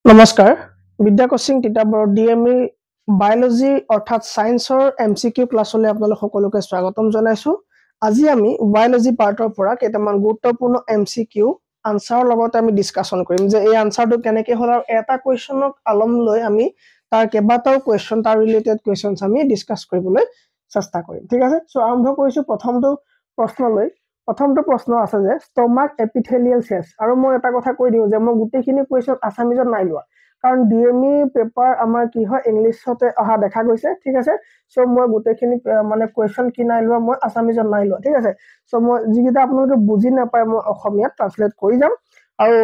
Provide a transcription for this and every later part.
নমস্কাৰ বিদ্যা কোচিং কিতাপৰ ডিএমই বায়োলজি অৰ্থাৎ সায়েন্সৰ এমসিকিউ ক্লাছলৈ আপোনালোক সকলোকে স্বাগতম জনাইছো আজি আমি বায়োলজি পাৰ্টৰ পৰা কেইটামান গুৰুত্বপূৰ্ণ এমসিকিউ আনসাৰৰ লগত আমি ডিসকাশন কৰিম যে এই আনসাৰটো কেনেকৈ হ'ল আৰু এটা কোৱেশ্চনক আলম লৈ আমি তাৰ কেইবাটাও কোৱেশ্চন তাৰ ৰিলেটেড কোৱেশ্চনছ আমি ডিসকাস কৰিবলৈ চেষ্টা কৰিম ঠিক আছে সো আৰম্ভ কৰিছো প্ৰথমটো প্ৰশ্নলৈ প্ৰথমটো প্ৰশ্ন আছে যে ষ্টমাক এপিথেলিয়েল সেলছ আৰু মই এটা কথা কৈ দিও যে মই গুটেখিনি কোৱেশ্চন আসামিজত নাই লোৱা কাৰণ ডিএমই পেপাৰ আমাৰ কি হয় ইংলিশতে অহা দেখা গৈছে ঠিক আছে সো মই গুটেখিনি মানে কোৱেশ্চন কি নাই লোৱা মই আসামিজত নাই লোৱা ঠিক আছে সো মই যিকিটা আপোনালোকে বুজি নাপায় মই অসমীয়াত ট্ৰান্সলেট কৰি যাম আৰু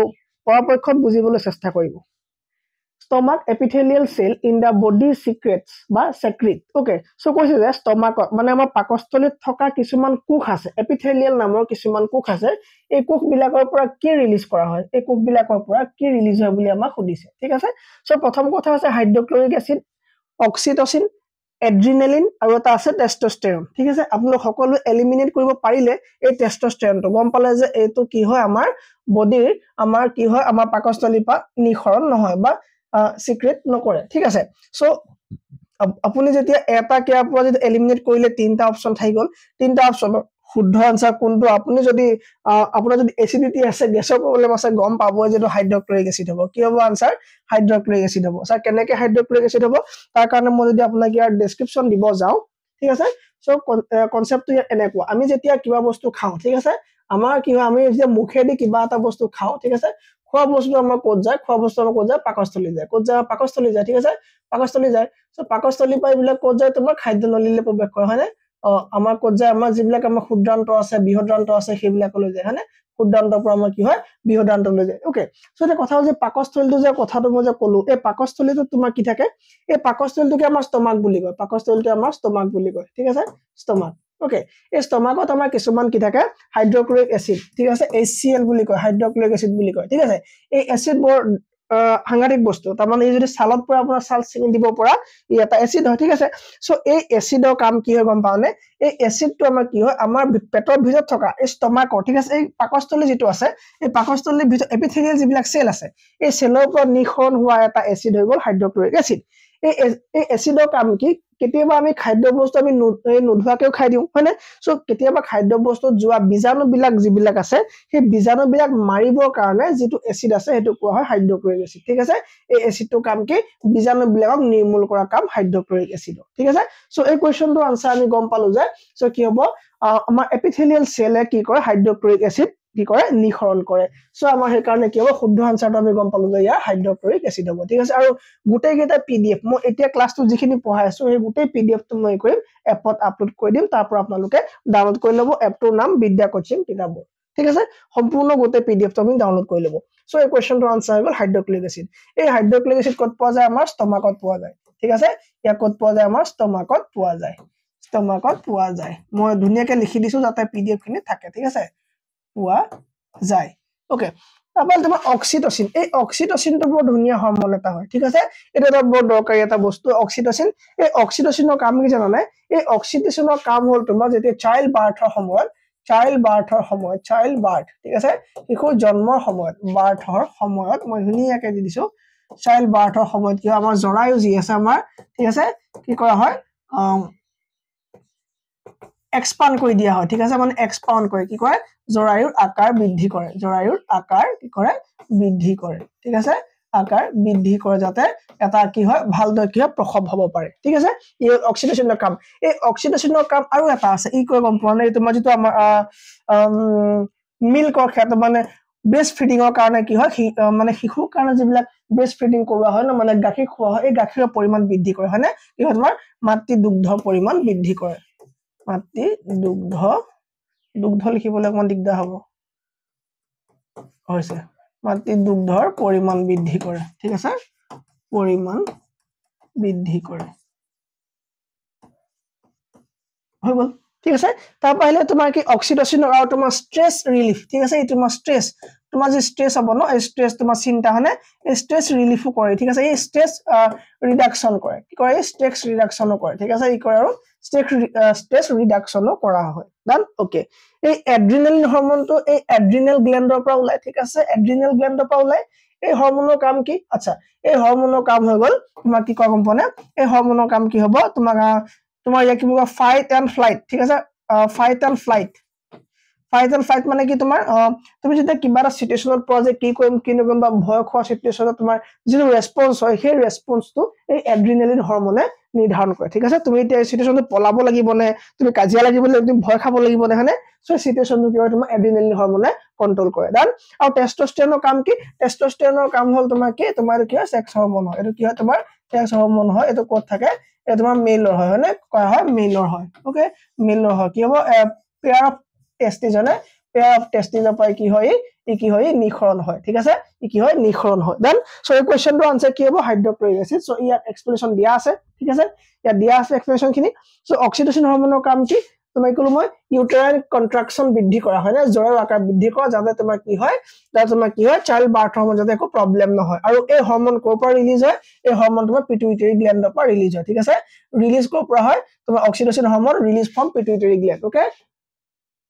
পৰাপক্ষত বুজিবলৈ চেষ্টা কৰিম stomach epithelial cell in the body secretes বা secrete okay so কৈছে যে stomach মানে আমাৰ পাকস্থলীত থকা কিছুমান কোষ আছে epithelial নামৰ কিছুমান কোষ আছে এই কোষ বিলাকৰ পৰা কি ৰিলিজ কৰা হয় এই কোষ বিলাকৰ পৰা কি ৰিলিজ হয় বুলি আমাক সুধিছে ঠিক আছে so প্ৰথম কথা আছে হাইড্ৰক্লোৰিক এসিড অক্সিটচিন এড্ৰিনালিন আৰু এটা আছে টেস্টোস্টেৰন ঠিক আছে আপোনালোক সকলো এলিমিনেট কৰিব পাৰিলে এই টেস্টোস্টেৰনটো গম পালে যে এইটো কি হয় আমাৰ বডিৰ আমাৰ কি হয় আমাৰ পাকস্থলীৰ পৰা নিখৰণ নহয় বা সিক্ৰেট নকৰে ঠিক আছে সো আপুনি যেতিয়া এটা কেয়াৰ পৰা যদি এলিমিনেট কৰিলে তিনটা অপচন থাকি গল তিনটা অপচন শুদ্ধ আনসাৰ কোনটো আপুনি যদি আপোনাৰ যদি এসিডিটি আছে গেছৰ প্ৰবলেম আছে গম পাব যে হাইড্ৰক্লোৰিক এসিড হ'ব কি হ'ব আনসাৰ হাইড্ৰক্লোৰিক এসিড হ'ব স্যাৰ কেনেকৈ হাইড্ৰক্লোৰিক এসিড হ'ব তাৰ কাৰণে মই যদি আপোনাক ইয়াৰ ডেসক্ৰিপচন দিব যাও ঠিক আছে সো কনসেপ্টটো এনেকুৱা আমি যেতিয়া কিবা বস্তু খাওঁ ঠিক আছে আমাৰ কি হয় আমি যে মুখেদি কিবা এটা বস্তু খাওঁ ঠিক আছে খোৱা বস্তু আমাৰ কোত যায় খোৱা বস্তু আমাৰ কোত যায় পাকস্থলী যায় কোত যায় পাকস্থলী যায় ঠিক আছে পাকস্থলী যায় সো পাকস্থলী পাই বিলাক কোত যায় তোমাৰ খাদ্য নলীলৈ প্ৰৱেশ কৰে হয়নে আমাৰ কোত যায় আমাৰ যিবিলাক আমাৰ ক্ষুদ্ৰান্ত আছে বৃহদান্ত আছে সেইবিলাকলৈ যায় হয়নে ক্ষুদ্ৰান্তৰ পৰা আমাৰ কি হয় বৃহদান্তলৈ যায় ওকে সো এটা কথা হ'ল যে পাকস্থলীটো যে কথাটো মই যে ক'লো এই পাকস্থলীটো তোমাৰ কি থাকে এই পাকস্থলীটোকে আমাৰ ষ্টমাক বুলি কয় পাকস্থলীটো আমাৰ ষ্টমাক বুলি কয় ঠিক আছে ষ্টমাক ওকে এই ষ্টমাকত আমাৰ কিছুমান কি থাকে হাইড্ৰক্লোৰিক এসিড ঠিক আছে HCl বুলি কয় হাইড্ৰক্লোৰিক এসিড বুলি কয় ঠিক আছে এই এসিড বৰ সাংঘাতিক বস্তু তাৰ মানে এই যদি সালত পৰা আপোনাৰ সাল চিনি দিব পৰা ই এটা এসিড হয় ঠিক আছে সো এই এসিডৰ কাম কি হয় গম পাওনে এই এসিডটো আমাৰ কি হয় আমাৰ পেটৰ ভিতৰত থকা এই ষ্টমাকৰ ঠিক আছে এই পাকস্থলী যেটো আছে এই পাকস্থলীৰ ভিতৰত এপিথেলিয়াল যিবিলাক সেল আছে এই সেলৰ পৰা নিখৰণ হোৱা এটা এসিড হৈ গল হাইড্ৰক্লোৰিক এসিড এই এসিডৰ কাম কি কেতিয়াবা আমি খাদ্য বস্তু আমি নুধুৱাকেও খাই দিও হয়নে সো কেতিয়াবা খাদ্য বস্তু যোৱা বীজাণু বিলাক যিবিলাক আছে সেই বীজাণু বিলাক মাৰিবৰ কাৰণে যেটো এসিড আছে হেতু কোৱা হয় হাইড্ৰক্লোৰিক এসিড ঠিক আছে এই এসিডটো কাম কি বীজাণু বিলাকক নিৰ্মূল কৰা কাম হাইড্ৰক্লোৰিক এসিড ঠিক আছে সো এই কোৱেশ্চনটো আনসাৰ আমি গম পালো যে সো কি হ'ব আমাৰ এপিথেলিয়াল সেলে কি কৰে হাইড্ৰক্লোৰিক এসিড কি কৰে নিখৰণ কৰে সো আমাৰ সেই কাৰণে কি হ'ব শুদ্ধ আনসাৰটো আমি গম পালো যে ইয়া হাইড্ৰক্লোৰিক এসিড হ'ব ঠিক আছে আৰু গুটেই কেইটা পিডিএফ মই এতিয়া ক্লাছটো যিখিনি পঢ়াই আছো সেই গুটেই পিডিএফটো মই কৰিম এপত আপলোড কৰি দিম তাৰ পৰা আপোনালোকে ডাউনলোড কৰি ল'ব এপটোৰ নাম বিদ্যা কোচিং কিতাপবোৰ ঠিক আছে সম্পূৰ্ণ গুটেই পিডিএফটো আমি ডাউনলোড কৰি ল'ব সো এই কোৱেশ্চনটোৰ আনসাৰ হ'ল হাইড্ৰক্লোৰিক এসিড এই হাইড্ৰক্লোৰিক এসিড ক'ত পোৱা যায় আমাৰ ষ্টমাকত পোৱা যায় ঠিক আছে ইয়া ক'ত পোৱা যায় আমাৰ ষ্টমাকত পোৱা যায় মই ধুনীয়াকৈ লিখি দিছো যাতে পিডিএফ খিনি থাকে ঠিক আছে পোৱা যায় ওকে তাৰপৰ তোমাৰ অক্সিটোসিন এই অক্সিটোসিনটো বৰ ধুনীয়া হৰমন এটা হয় ঠিক আছে এটা এটা বৰ দৰকাৰী এটা বস্তু অক্সিটোসিন এই অক্সিটোসিনৰ কাম কি জানা নাই এই অক্সিটোসিনৰ কাম হ'ল তোমাৰ যেতিয়া চাইল্ড বাৰ্থৰ সময়ত চাইল্ড বাৰ্থ ঠিক আছে শিশু জন্মৰ সময়ত বাৰ্থৰ সময়ত মই ধুনীয়াকৈ দি দিছো চাইল্ড বাৰ্থৰ সময়ত কি আমাৰ জৰায়ু যি আছে আমাৰ ঠিক আছে কি কৰা হয় এক্সপান্ড কৰি দিয়া হয় ঠিক আছে মানে এক্সপাউন্ড কৰে কি কৰে জৰায়ুৰ আকাৰ বৃদ্ধি কৰে কি কৰে বৃদ্ধি কৰে ঠিক আছে আকাৰ বৃদ্ধি কৰে যাতে এটা কি হয় ভালদৰে কি হয় প্ৰসৱ হ'ব পাৰে ঠিক আছে এই অক্সিটোসিনৰ কাম এই অক্সিটোসিনৰ কাম আৰু এটা আছে ই কয় গম পোৱা নাই তোমাৰ যেটো আমাৰ মিল্কৰ ক্ষেত্ৰত মানে ব্ৰেষ্ট ফিডিংৰ কাৰণে কি হয় মানে শিশুৰ কাৰণে যিবিলাক ব্ৰেষ্ট ফিডিং কৰা হয় ন মানে গাখীৰ খোৱা হয় এই গাখীৰৰ পৰিমাণ বৃদ্ধি কৰে হয়নে কি হয় তোমাৰ মাতৃ দুগ্ধৰ পৰিমাণ বৃদ্ধি কৰে মাতৃ দুগ্ধ লিখিবলৈ অকমান দিগদাৰ হ'ব হৈছে মাতৃ দুগ্ধৰ পৰিমাণ বৃদ্ধি কৰে ঠিক আছে পৰিমাণ বৃদ্ধি কৰে হৈ গল ঠিক আছে তাৰ পাইলে তোমাৰ কি অক্সিটোসিন আৰু তোমাৰ স্ট্ৰেছ ৰিলিফ ঠিক আছে এই তোমাৰ স্ট্ৰেছ তোমাৰ যে স্ট্ৰেছ হ'ব ন এই স্ট্ৰেছ তোমাৰ চিন্তা হনে এই স্ট্ৰেছ ৰিলিফো কৰে ঠিক আছে এই স্ট্ৰেছ ৰিডাকচন কৰে কি কৰে স্ট্ৰেছ ৰিডাকচনো কৰে ঠিক আছে ই কৰে আৰু স্ট্ৰেছ ৰিডাকচনো কৰা হয় ডান ওকে এই এড্ৰিনালিন হৰমনটো এই এড্ৰিনেল গ্ল্যান্ডৰ পৰা ওলাই ঠিক আছে এড্ৰিনেল গ্ল্যান্ডৰ পৰা ওলাই এই হৰমনৰ কাম কি আচ্ছা এই হৰমনৰ কাম হৈ গল তোমাক কি কয় কম্পনে এই হৰমনৰ কাম কি হ'ব তোমাক তোমাৰ ইয়া কি বুবা ফাইট এন্ড ফ্লাইট ঠিক আছে ফাইট এন্ড ফ্লাইট মানে কি তোমাৰ তুমি যেতিয়া কিবা এটা সিচুৱেশনত পোৱা যে কি কৰিম কি নকৰিম বা ভয় খোৱা সিচুৱেশনত তোমাৰ যিটো ৰেসপন্স হয় সেই ৰেসপন্সটো এই এড্ৰিনালিন হৰমনে নিৰ্ধাৰণ কৰে ঠিক আছে তুমি এই সিচুৱেশনত পলাব লাগিব নে তুমি কাজিয়া লাগিব নে তুমি ভয় খাব লাগিব নে হনে সো সিচুৱেশনটো কি হয় তোমাৰ এড্ৰিনালিন হৰমনে কন্ট্ৰোল কৰে দেন আৰু টেস্টোস্টেৰণৰ কাম কি টেস্টোস্টেৰণৰ কাম হল তোমাৰ কি হয় সেক্স হৰমন হয় এটো কি হয় তোমাৰ সেক্স হৰমন হয় এটো ক'ত থাকে এটো তোমাৰ মেলৰ হয় হয়নে কোৱা হয় মেলৰ হয় ওকে মেলৰ হয় কি হ'ব পেয়াৰ অফ টেস্টিজনে পেয়াৰ অফ টেস্টিজৰ পাই কি হয় নিখৰণ হয় ঠিক আছে কি হয় নিখৰণ হয় দেন সো এই কোৱেশ্চনটো আনসাৰ কি হ'ব হাইড্ৰোক্লোৰিক এসিড সো ইয়াত এক্সপ্লেনেশন দিয়া আছে ঠিক আছে ইয়াত দিয়া আছে এক্সপ্লেনেশন খিনি সো অক্সিটোসিন হৰমনৰ কাম কি তুমি কলো মই ইউটেৰাইন কন্ট্ৰাকশন বৃদ্ধি কৰা হয় না জৰায়ুৰ আকাৰ বৃদ্ধি কৰা যাতে তোমাৰ কি হয় চাইল্ড বাৰ্থ হৰমন যাতে একো প্ৰবলেম নহয় আৰু এই হৰমন কোৰ পৰা ৰিলিজ হয় এই হৰমন তোমাৰ পিটুইটাৰি গ্ল্যান্ডৰ পৰা ৰিলিজ হয় ঠিক আছে ৰিলিজ কোৰ পৰা হয় তোমাৰ oxytocin hormone release from pituitary gland okay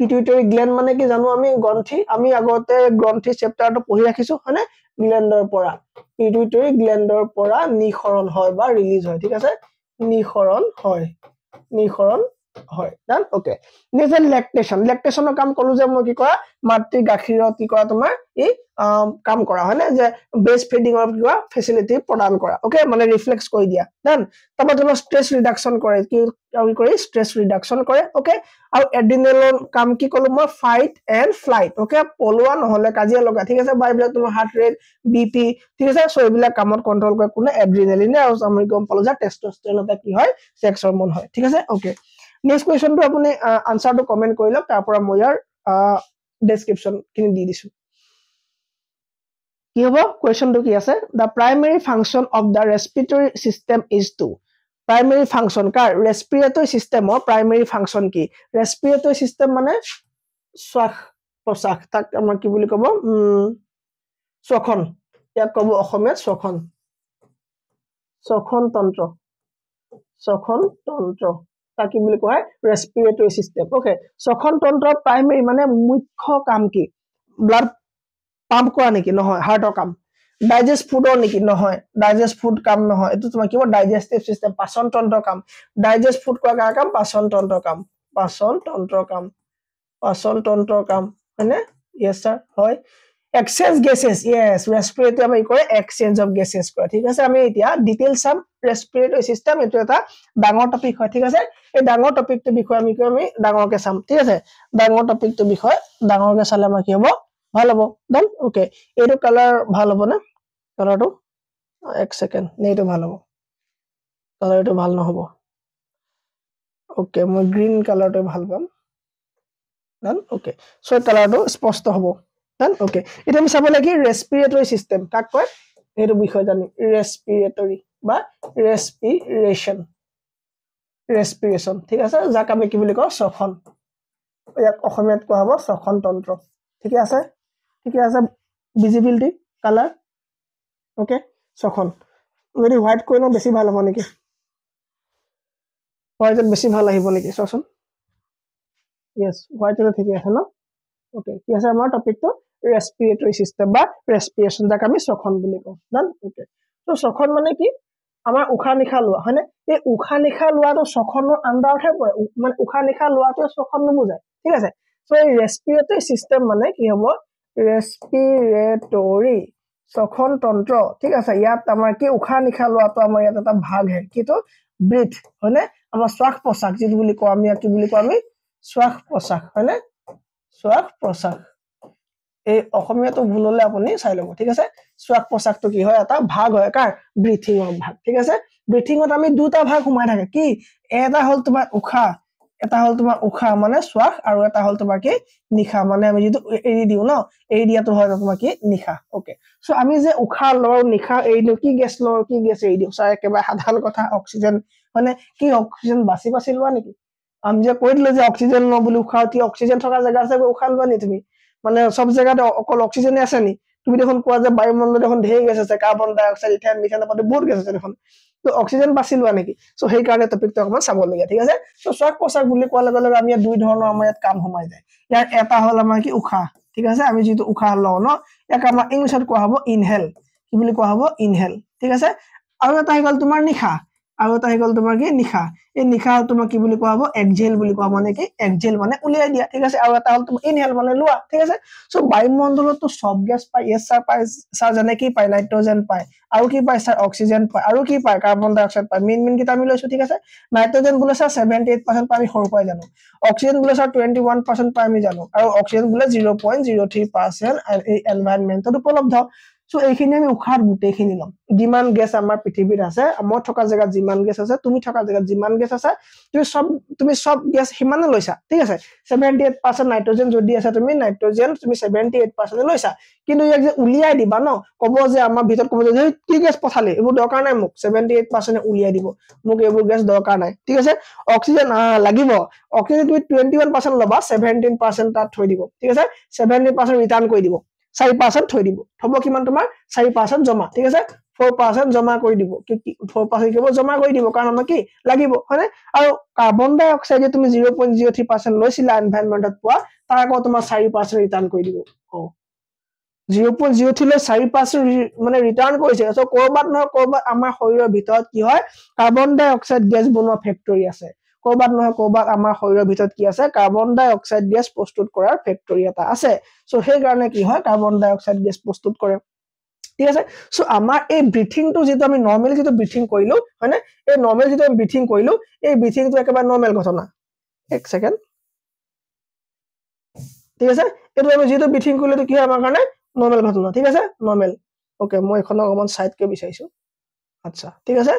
pituitary gland মানে কি জানো আমি গ্ৰন্থি আমি আগতে গ্ৰন্থি চেপ্টাৰটো পঢ়ি ৰাখিছো হয়নে গ্ল্যান্ডৰ পৰা পিটুইটাৰি গ্ল্যান্ডৰ পৰা নিখৰণ হয় বা ৰিলিজ হয় ঠিক আছে নিখৰণ হয় ডান ওকে নেক্সট লেকটেশনৰ কাম কলো যে মই কি কৰা মাতৃ গাখীৰৰ কি কৰা তোমাৰ এই কাম কৰা হয় না যে ব্ৰেষ্ট ফিডিংৰ কিবা ফেসিলিটি প্ৰদান কৰা ওকে মানে ৰিফ্লেক্স কৰি দিয়া দেন তাৰপৰা তোমাৰ স্ট্ৰেছ ৰিডাকশন কৰে কি কৰি স্ট্ৰেছ ৰিডাকশন কৰে ওকে আৰু এড্ৰিনালিনৰ কাম কি কলো মই ফাইট এন্ড ফ্লাইট ওকে পলোৱা নহলে কাজিয়া লগা ঠিক আছে বা এইবিলাক তোমাৰ হাৰ্ট ৰেট বিপি ঠিক আছে সো এইবিলাক কামত কন্ট্ৰোল কৰে কোনে এড্ৰিনালিনে আৰু আমি গম পালো যে টেস্টোস্টেৰন এটা কি হয় সেক্স হৰমন হয় ঠিক আছে ওকে নেক্সট কোৱেশ্চনটো আপুনি আনসাৰটো কমেন্ট কৰি লওক তাৰ পৰা মই ইয়াৰ ডেসক্ৰিপচন খিনি দি দিছো কি হ'ব কোৱেশ্চনটো কি আছে the primary function of the respiratory system is to primary function car respiratory systemৰ primary function কি respiratory system মানে শ্বাস প্ৰশ্বাস তাক আমাৰ কি বুলি ক'ব শ্বসন ইয়াক ক'ব অসমীয়াত শ্বসন তন্ত্ৰ তাক কি বুলি কয় ৰেসপিৰেটৰি সিস্টেম ওকে শ্বসন তন্ত্ৰৰ প্ৰাইমেৰী মানে মুখ্য কাম কি ব্লাড পাম্প কৰা নেকি নহয় হাৰ্টৰ কাম ডাইজেষ্ট ফুডৰ নেকি নহয় ডাইজেষ্ট ফুড কাম নহয় এটো তোমাৰ কি হ'ব ডাইজেষ্টিভ সিস্টেম পাচন তন্ত্ৰৰ কাম ডাইজেষ্ট ফুড কৰা কাম পাচন তন্ত্ৰৰ কাম হয়নে yes sir হয় exchange gases yes respiratory আমি কৰে exchange of gases কৰে ঠিক আছে আমি এতিয়া ডিটেইল সাম ৰেসপিৰেটৰি সিস্টেম এটো এটা ডাঙৰ টপিক হয় ঠিক আছে এই ডাঙৰ টপিকটো বিষয় আমি ডাঙৰকে চাম ঠিক আছে ডাঙৰ টপিকটো বিষয় ডাঙৰকে চালে আমাৰ কি হ'ব ভাল হ'ব দেন ওকে এইটো কালাৰ ভাল হ'ব না কালাৰটো এক সেকেন্ড নেটো ভাল হ'ব কালাৰটো ভাল নহব ওকে মই গ্ৰীন কালাৰটো ভাল পাম দেন ওকে সো কালাৰটো স্পষ্ট হ'ব দেন ওকে এটা আমি চাব লাগি ৰেসপিৰেটৰি সিস্টেম কাক কয় এইটো বিষয় জানি ৰেসপিৰেটৰি বা ৰেসপিৰেশন ঠিক আছে যাক আমি কি বুলি কওঁ শ্বসন ইয়াক অসমীয়াত কোৱা হ'ব শ্বসন তন্ত্ৰ ঠিক আছে ভিজিবিলিটি কালাৰ ওকে শ্বসন যদি হোৱাইট কৰি ন বেছি ভাল হ'ব নেকি হোৱাইটত বেছি ভাল আহিব নেকি চোৱাচোন yes হোৱাইটত ঠিক আছে ন ওকে কি আছে আমাৰ টপিকটো ৰেসপিৰেটৰি সিস্টেম বা ৰেসপিৰেশন যাক আমি শ্বসন বুলি কওঁ দেন ওকে তো শ্বসন মানে কি আমাৰ উখা নিখা লোৱা হয়নে এই উখা নিখা লোৱাটো শ্বসনৰ আন্ডাৰতহে পৰে মানে উখা নিখা লোৱাটো শ্বসন নুবুজায় ঠিক আছে সো এই ৰেসপিৰেটৰি সিস্টেম মানে কি হ'ব ৰেসপিৰেটৰি শ্বসন তন্ত্ৰ ঠিক আছে ইয়াত আমাৰ কি উখা নিখা লোৱাটো আমাৰ ইয়াত এটা ভাগ হে কিটো ব্ৰীথ হয়নে আমাৰ শ্বাস প্ৰশ্বাস যেটো বুলি কওঁ আমি কি বুলি কওঁ আমি শ্বাস প্ৰশ্বাস হয়নে শ্বাস প্ৰশ্বাস এই অসমীয়াটো ভুল হলে আপুনি চাই লব ঠিক আছে শ্বাস প্ৰশ্বাসটো কি হয় এটা ভাগ হয় কাৰ ব্ৰীথিংৰ ভাগ ঠিক আছে ব্ৰীথিংত আমি দুটা ভাগ সোমাই থাকে কি এটা হল তোমাৰ উখা মানে শ্বাস আৰু এটা হল তোমাৰ কি নিখা মানে আমি যেটো এৰি দিও ন এৰি দিয়াটো হয় তোমাৰ কি নিখা ওকে সো আমি যে উখা লও নিখা এৰি দিও কি গেছ লও কি গেছ এৰি দিও চাই একেবাৰে সাধাৰণ কথা অক্সিজেন মানে কি অক্সিজেন বাছি লোৱা নেকি আমি যে কৈ দিলে যে অক্সিজেন ন বুলি উখা কি অক্সিজেন থকা জায়গা আছে উখা লোৱা নি তুমি মানে সব জায়গাতে অকল অক্সিজেন আছে নি তুমি দেখোন কোৱা যে বায়ুমণ্ডলত দেখোন ঢেৰ গেছ আছে কাৰ্বন ডাই অক্সাইড ইথাইন মিথেন আদি বহুত গেছ আছে দেখোন তো অক্সিজেন বাছি লোৱা নেকি সো সেই কাৰণে টপিকটো অকমান চাব লাগে ঠিক আছে তো শ্বাস প্ৰশ্বাস বুলি কোৱাৰ লগে লগে আমি দুই ধৰণৰ আমাৰ ইয়াত কাম সোমাই যায় ইয়াৰ এটা হল আমাৰ কি উখা ঠিক আছে আমি যেটো উখা লও ন ইয়াক আমাৰ ইংলিছত কোৱা হ'ব ইনহেল কি বুলি কোৱা হ'ব ইনহেল ঠিক আছে আৰু এটা গল তোমাৰ নিখা আৰু এটা গল তোমাৰ কি নিখা এই নিখা তোমাৰ কি বুলি কোৱা হ'ব এক্সহেল বুলি কোৱা মানে কি এক্সহেল মানে উলিয়াই দিয়া ঠিক আছে আৰু এটা হল তোমাৰ ইনহেল মানে লোৱা ঠিক আছে সো বায়ুমণ্ডলত তো সব গ্যাস পায় এছ স্যাৰ পায় স্যাৰ জানে কি পায় নাইট্ৰোজেন পায় আৰু কি পায় স্যাৰ অক্সিজেন পায় আৰু কি পায় কার্বন ডাই অক্সাইড পায় মেইন কিটা আমি লৈছো ঠিক আছে নাইট্রোজেন গুলো স্যার 78% পায় আমি সৰু পাই জানো অক্সিজেন গুলো স্যাৰ 21% পায় আমি জানো আৰু অক্সিজেন গুলো 0.03% এই এনভায়ৰনমেন্টত উপলব্ধ সো এইখিনি আমি উখাৰ গুটেইখিনি লম যিমান গ্যাস আমাৰ পৃথিৱীত আছে মই থকা জায়গাত যিমান গ্যাস আছে তুমি থকা জায়গাত যিমান গ্যাস আছে তুমি সব গ্যাস হিমানে লৈছা ঠিক আছে 78% নাইট্রোজেন যদি আছে তুমি নাইট্রোজেন তুমি 78% লৈছা কিন্তু ইয়াক যে উলিয়াই দিবা ন কব যে আমাৰ ভিতৰত কব যে কি গ্যাস পঠালে এবোৰ দৰকাৰ নাই মোক 78% উলিয়াই দিব মোক এবোৰ গ্যাস দৰকাৰ নাই ঠিক আছে অক্সিজেন লাগিব অক্সিজেন তুমি 21% লবা 17% তাত থৈ দিব ঠিক আছে 70% ৰিটাৰ্ণ কৰি দিব 4% থৈ দিব হ'ব কিমান তোমাৰ 4% জমা ঠিক আছে 4% জমা কৰি দিব 4% কেৱল জমা কৰি দিব কাৰণ আমাৰ কি লাগিব হয়নে আৰু কাৰ্বন ডাই অক্সাইড যে তুমি 0.03% লৈছিলা এনভায়ৰনমেন্টত পোৱা তাৰ আকৌ তোমাৰ 4% ৰিটাৰ্ণ কৰি দিব 0.03 লৈ 4% মানে ৰিটাৰ্ণ কৰিছে সো কৰবাত নহয় কৰবাত আমাৰ শৰীৰৰ ভিতৰত কি হয় কাৰ্বন ডাই অক্সাইড গেছ বনোৱা ফেক্টৰী আছে কৰবাত নহয় কৰবাত আমাৰ শৰীৰৰ ভিতৰত কি আছে কাৰ্বন ডাই অক্সাইড গেছ প্ৰস্তুত কৰাৰ ফেক্টৰী এটা আছে সো সেই কাৰণে কি হয় কাৰ্বন ডাই অক্সাইড গেছ প্ৰস্তুত কৰে ঠিক আছে সো আমাৰ এই ব্ৰিথিং টো যেটো আমি নৰমালি যেটো ব্ৰিথিং কৰিলো হয়নে এই নৰমালি যেটো আমি ব্ৰিথিং কৰিলো এই ব্ৰিথিং টো একেবাৰে নৰমাল ঘটনা এক সেকেন্ড ঠিক আছে এটো আমি যেটো ব্ৰিথিং কৰিলো তো কি হয় আমাৰ কাৰণে নৰমাল ঘটনা ঠিক আছে নৰমাল ওকে মই এখন অকমান সাইড কে বিচাৰিছো আচ্ছা ঠিক আছে